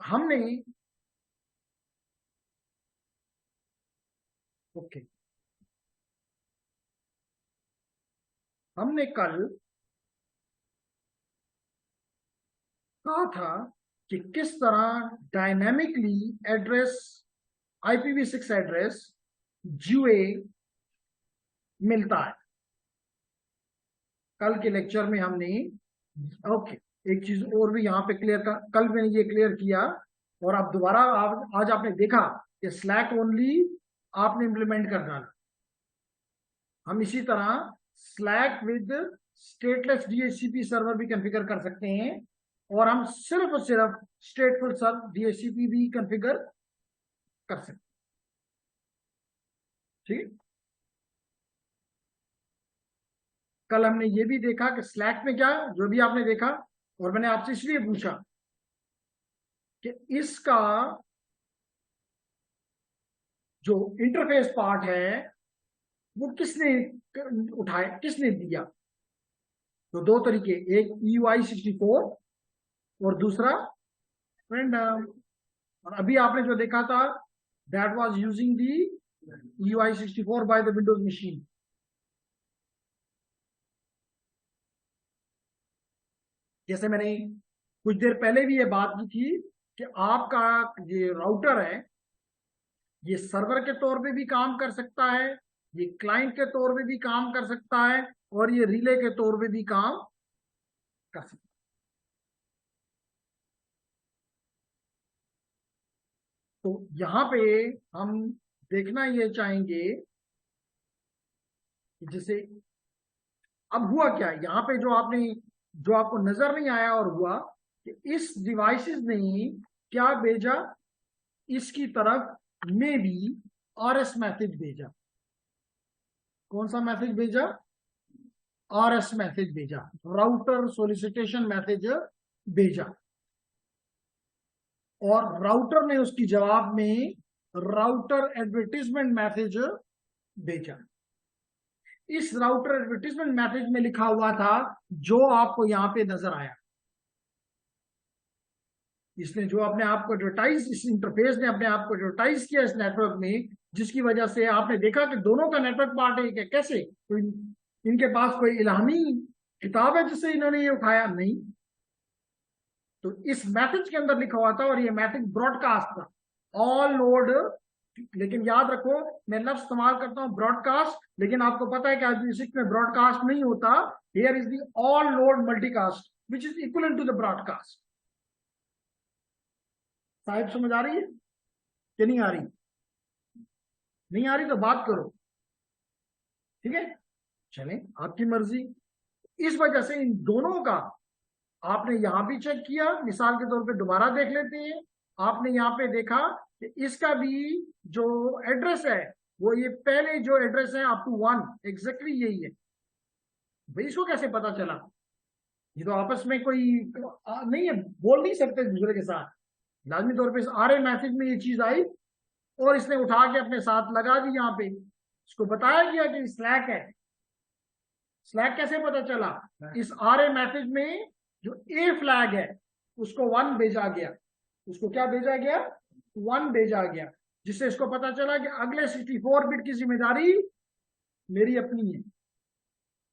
हमने, ओके, हमने कल कहा था कि किस तरह dynamically address, IPv6 address Goa मिलता है। कल के लेक्चर में हमने, ओके, एक चीज और भी यहाँ पे क्लियर कर, कल मैंने ये क्लियर किया और अब दोबारा आज आपने देखा कि स्लैक ओनली आपने इंप्लीमेंट कर डाला। हम इसी तरह slack with stateless DHCP server भी कॉन्फ़िगर कर सकते हैं और हम सिर्फ और सिर्फ स्टेटफुल DHCP भी कॉन्फ़िगर कर सकते हैं, ठीक है। कल हमने ये भी देखा कि स्लैक में क्या, जो भी आपने देखा, और मैंने आपसे इसलिए पूछा कि इसका जो इंटरफेस पार्ट है वो किसने उठाया, किसने दिया। तो दो तरीके, एक EUI64 और दूसरा रैंडम। और अभी आपने जो देखा था that was using the EUI64 by the Windows machine. जैसे मैंने कुछ देर पहले भी ये बात की थी कि आपका ये राउटर है, ये सर्वर के तौर पे भी काम कर सकता है, ये क्लाइंट के तौर पे भी काम कर सकता है और ये रिले के तौर पे भी काम कर सकता है। तो यहाँ पे हम देखना ये चाहेंगे कि जैसे अब हुआ क्या, यहाँ पे जो आपने, जो आपको नजर नहीं आया और हुआ कि इस डिवाइसेस ने क्या भेजा, इसकी तरफ में भी RS मैसेज भेजा। कौन सा मैसेज भेजा? RS मैसेज भेजा, राउटर सोलिसिटेशन मैसेज भेजा। और राउटर ने उसकी जवाब में राउटर एडवर्टीजमेंट मैसेज भेजा। इस राउटर एडवर्टीजमेंट मैसेज में लिखा हुआ था जो आपको यहां पे नजर आया। इसने जो अपने आप को एडवर्टाइज, इस इंटरफेस ने अपने आप को एडवर्टाइज किया इस नेटवर्क में, जिसकी वजह से आपने देखा कि दोनों का नेटवर्क पार्ट है। कैसे? तो इनके पास कोई इल्हामी किताब है जिससे इन्होंने ये उठाया? नहीं। तो इस मैसेज के अंदर लिखा हुआ था और ये मैसेज ब्रॉडकास्ट था, ऑल लोड। लेकिन याद रखो, मैं लफ्ज इस्तेमाल करता हूं ब्रॉडकास्ट, लेकिन आपको पता है कि IPv6 में ब्रॉडकास्ट नहीं होता। Here is the all load multicast which is equal to the broadcast. साहिब समझ आ रही है कि नहीं आ रही? नहीं आ रही तो बात करो, ठीक है। चलें, आपकी मर्जी। इस वजह से इन दोनों का आपने यहां भी चेक किया, मिसाल के तौर पे दोबारा देख लेते हैं। आपने यहाँ पे देखा कि इसका भी जो एड्रेस है वो ये पहले जो एड्रेस है अप टू 1 एग्जैक्टली यही है। भाई इसको कैसे पता चला? ये तो आपस में कोई नहीं है, बोल नहीं सकते दूसरे के साथ। लाजमी तौर पे इस RA मैसेज में ये चीज आई और इसने उठा के अपने साथ लगा दी। यहाँ पे इसको बताया गया कि स्लैक है। स्लैक कैसे पता चला? इस RA मैसेज में जो A फ्लैग है उसको 1 भेजा गया। उसको क्या भेजा गया? 1 भेजा गया, जिससे इसको पता चला कि अगले 64 बिट की जिम्मेदारी मेरी अपनी है।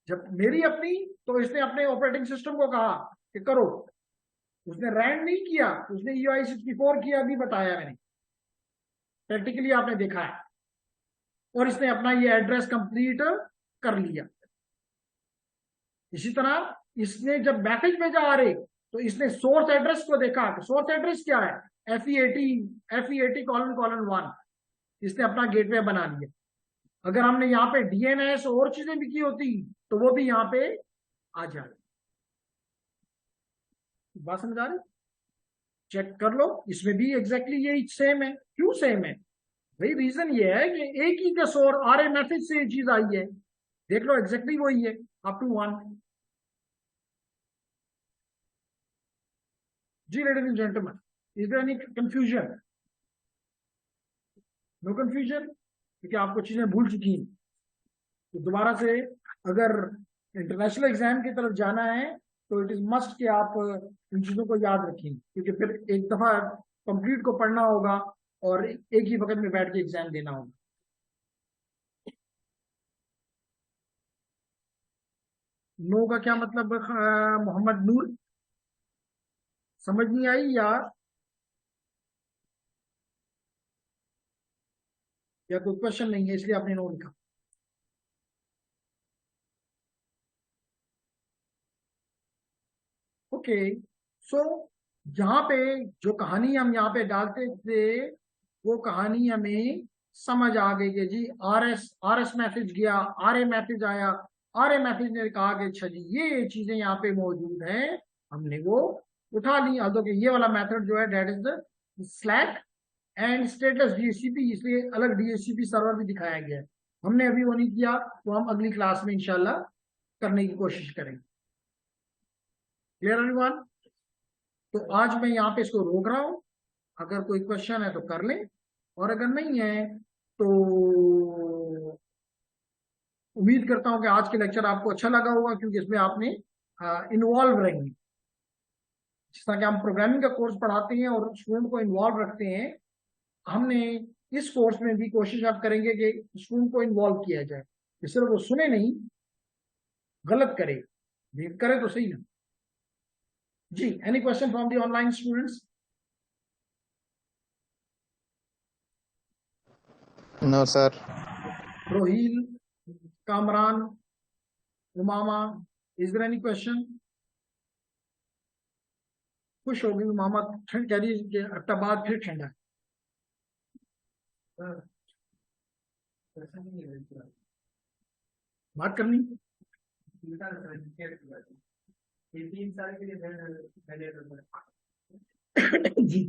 जब मेरी अपनी, तो इसने अपने ऑपरेटिंग सिस्टम को कहा कि करो। उसने रैंड नहीं किया, उसने EOI64 किया, अभी बताया मैंने, प्रैक्टिकली आपने देखा है, और इसने अपना ये एड्रेस कंप्लीट कर लिया। इसी तरह इसने जब मैसेज भेजा आ रहे, तो इसने सोर्स एड्रेस को देखा, तो सोर्स एड्रेस क्या है, FE80:1, इसने अपना गेटवे बना लिया। अगर हमने यहाँ पे DNS और चीजें भी की होती तो वो भी यहाँ पे आ जाए। बात समझ आ रही? चेक कर लो, इसमें भी एग्जैक्टली यही सेम है। क्यों सेम है भाई? रीजन ये है कि एक ही का सोर्स RA मैसेज से ये चीज आई है, देख लो एग्जैक्टली वही है अप टू 1। जी ladies and gentleman, is there any confusion? No confusion, क्योंकि आपको चीजें भूल चुकी हैं। तो दोबारा से अगर इंटरनेशनल एग्जाम की तरफ जाना है तो इट इज मस्ट कि आप इन चीजों को याद रखें, क्योंकि फिर एक दफा कंप्लीट को पढ़ना होगा और एक ही वक्त में बैठ के एग्जाम देना होगा। नो का क्या मतलब मोहम्मद नूर? समझ नहीं आई या कोई क्वेश्चन नहीं है इसलिए आपने नो लिखा? ओके, सो यहाँ पे जो कहानी हम यहाँ पे डालते थे वो कहानी हमें समझ आ गई कि जी RS मैसेज गया, RA मैसेज आया, RA मैसेज ने कहा कि अच्छा जी ये चीजें यहाँ पे मौजूद हैं, हमने वो उठा ली। तो ये वाला मेथड जो है that is the slack and status DHCP, इसलिए अलग DHCP सर्वर भी दिखाया गया है। हमने अभी वो नहीं किया, तो हम अगली क्लास में इंशाल्लाह करने की कोशिश करेंगे। Clear everyone? तो आज मैं यहाँ पे इसको रोक रहा हूं, अगर कोई क्वेश्चन है तो कर लें, और अगर नहीं है तो उम्मीद करता हूं कि आज के लेक्चर आपको अच्छा लगा होगा, क्योंकि इसमें आपने इन्वॉल्व रहेंगे। जिस तरह कि हम प्रोग्रामिंग का कोर्स पढ़ाते हैं और स्टूडेंट को इन्वॉल्व रखते हैं, हमने इस कोर्स में भी कोशिश आप करेंगे कि स्टूडेंट को इन्वॉल्व किया जाए, सिर्फ वो सुने नहीं, गलत करे, करे तो सही ना। जी, any question from the online students? No sir. Rohil, Kamran, Umama, is there any question? खुश होगी उमामा, ठंड कह रही है अट्टाबाद फिर ठंडा है। बात करनी जी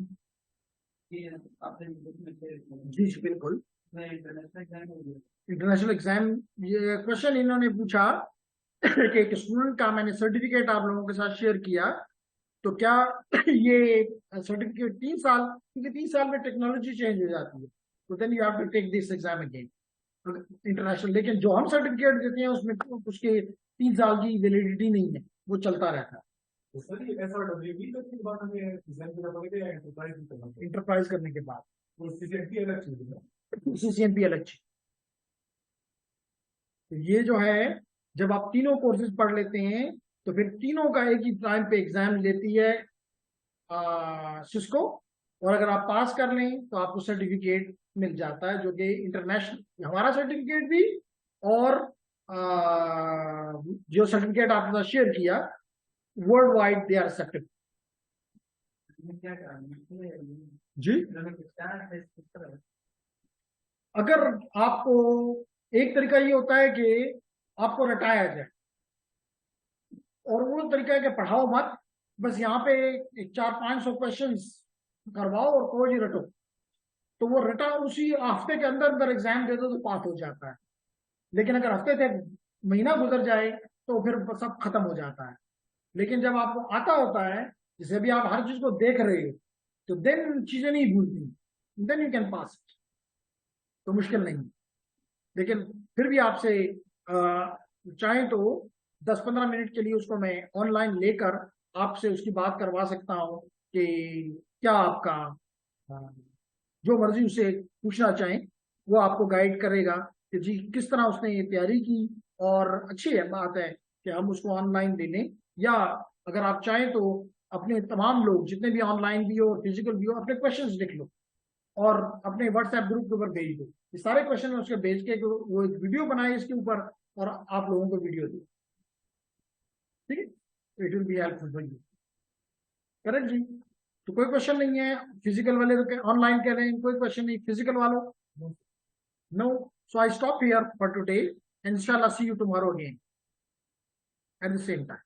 जी बिल्कुल। इंटरनेशनल एग्जाम, ये क्वेश्चन इन्होंने पूछा कि एक स्टूडेंट का मैंने सर्टिफिकेट आप लोगों के साथ शेयर किया, तो क्या ये सर्टिफिकेट 3 साल, क्योंकि 3 साल में टेक्नोलॉजी चेंज हो जाती है, तो then you have to take this exam again international. लेकिन जो हम सर्टिफिकेट देते हैं उसमें उसके 3 साल की वैलिडिटी नहीं है, वो चलता रहता है। इंटरप्राइज करने के बाद CCNP अलग चीज। तो ये जो है, जब आप तीनों कोर्सेज पढ़ लेते हैं तो फिर तीनों का एक ही टाइम पे एग्जाम लेती है सिस्को, और अगर आप पास कर लें तो आपको सर्टिफिकेट मिल जाता है, जो कि इंटरनेशनल हमारा सर्टिफिकेट भी, और जो सर्टिफिकेट आपके साथ शेयर किया world wide they are accepted. जी, अगर आपको एक तरीका ये होता है कि आपको रटाया जाए, और वो तरीका है कि पढ़ाओ मत, बस यहाँ पे 400-500 क्वेश्चन करवाओ और कोई रटो, तो वो रटा उसी हफ्ते के अंदर अंदर एग्जाम दे दो तो पास हो जाता है। लेकिन अगर हफ्ते से महीना गुजर जाए तो फिर सब खत्म हो जाता है। लेकिन जब आपको आता होता है, जैसे भी आप हर चीज को देख रहे हो, तो देन चीजें नहीं भूलती, देन यू कैन पास, तो मुश्किल नहीं। लेकिन फिर भी आपसे चाहे तो 10-15 मिनट के लिए उसको मैं ऑनलाइन लेकर आपसे उसकी बात करवा सकता हूँ कि क्या आपका जो मर्जी उसे पूछना चाहें वो आपको गाइड करेगा कि जी किस तरह उसने ये तैयारी की, और अच्छी है बात है कि हम उसको ऑनलाइन ले लें, या अगर आप चाहें तो अपने तमाम लोग जितने भी ऑनलाइन भी हो फिजिकल भी हो अपने क्वेश्चंस लिख लो और अपने व्हाट्सएप ग्रुप के ऊपर भेज दो। ये सारे क्वेश्चन उसके भेज के वो एक वीडियो बनाए इसके ऊपर और आप लोगों को वीडियो दो, ठीक है? It will be helpful for you. Correct जी? तो कोई क्वेश्चन नहीं है फिजिकल वाले तो ऑनलाइन कह रहे हैं, कोई क्वेश्चन नहीं फिजिकल वालों? No. So I stop here for today, इंशाल्लाह see you tomorrow again at the same time.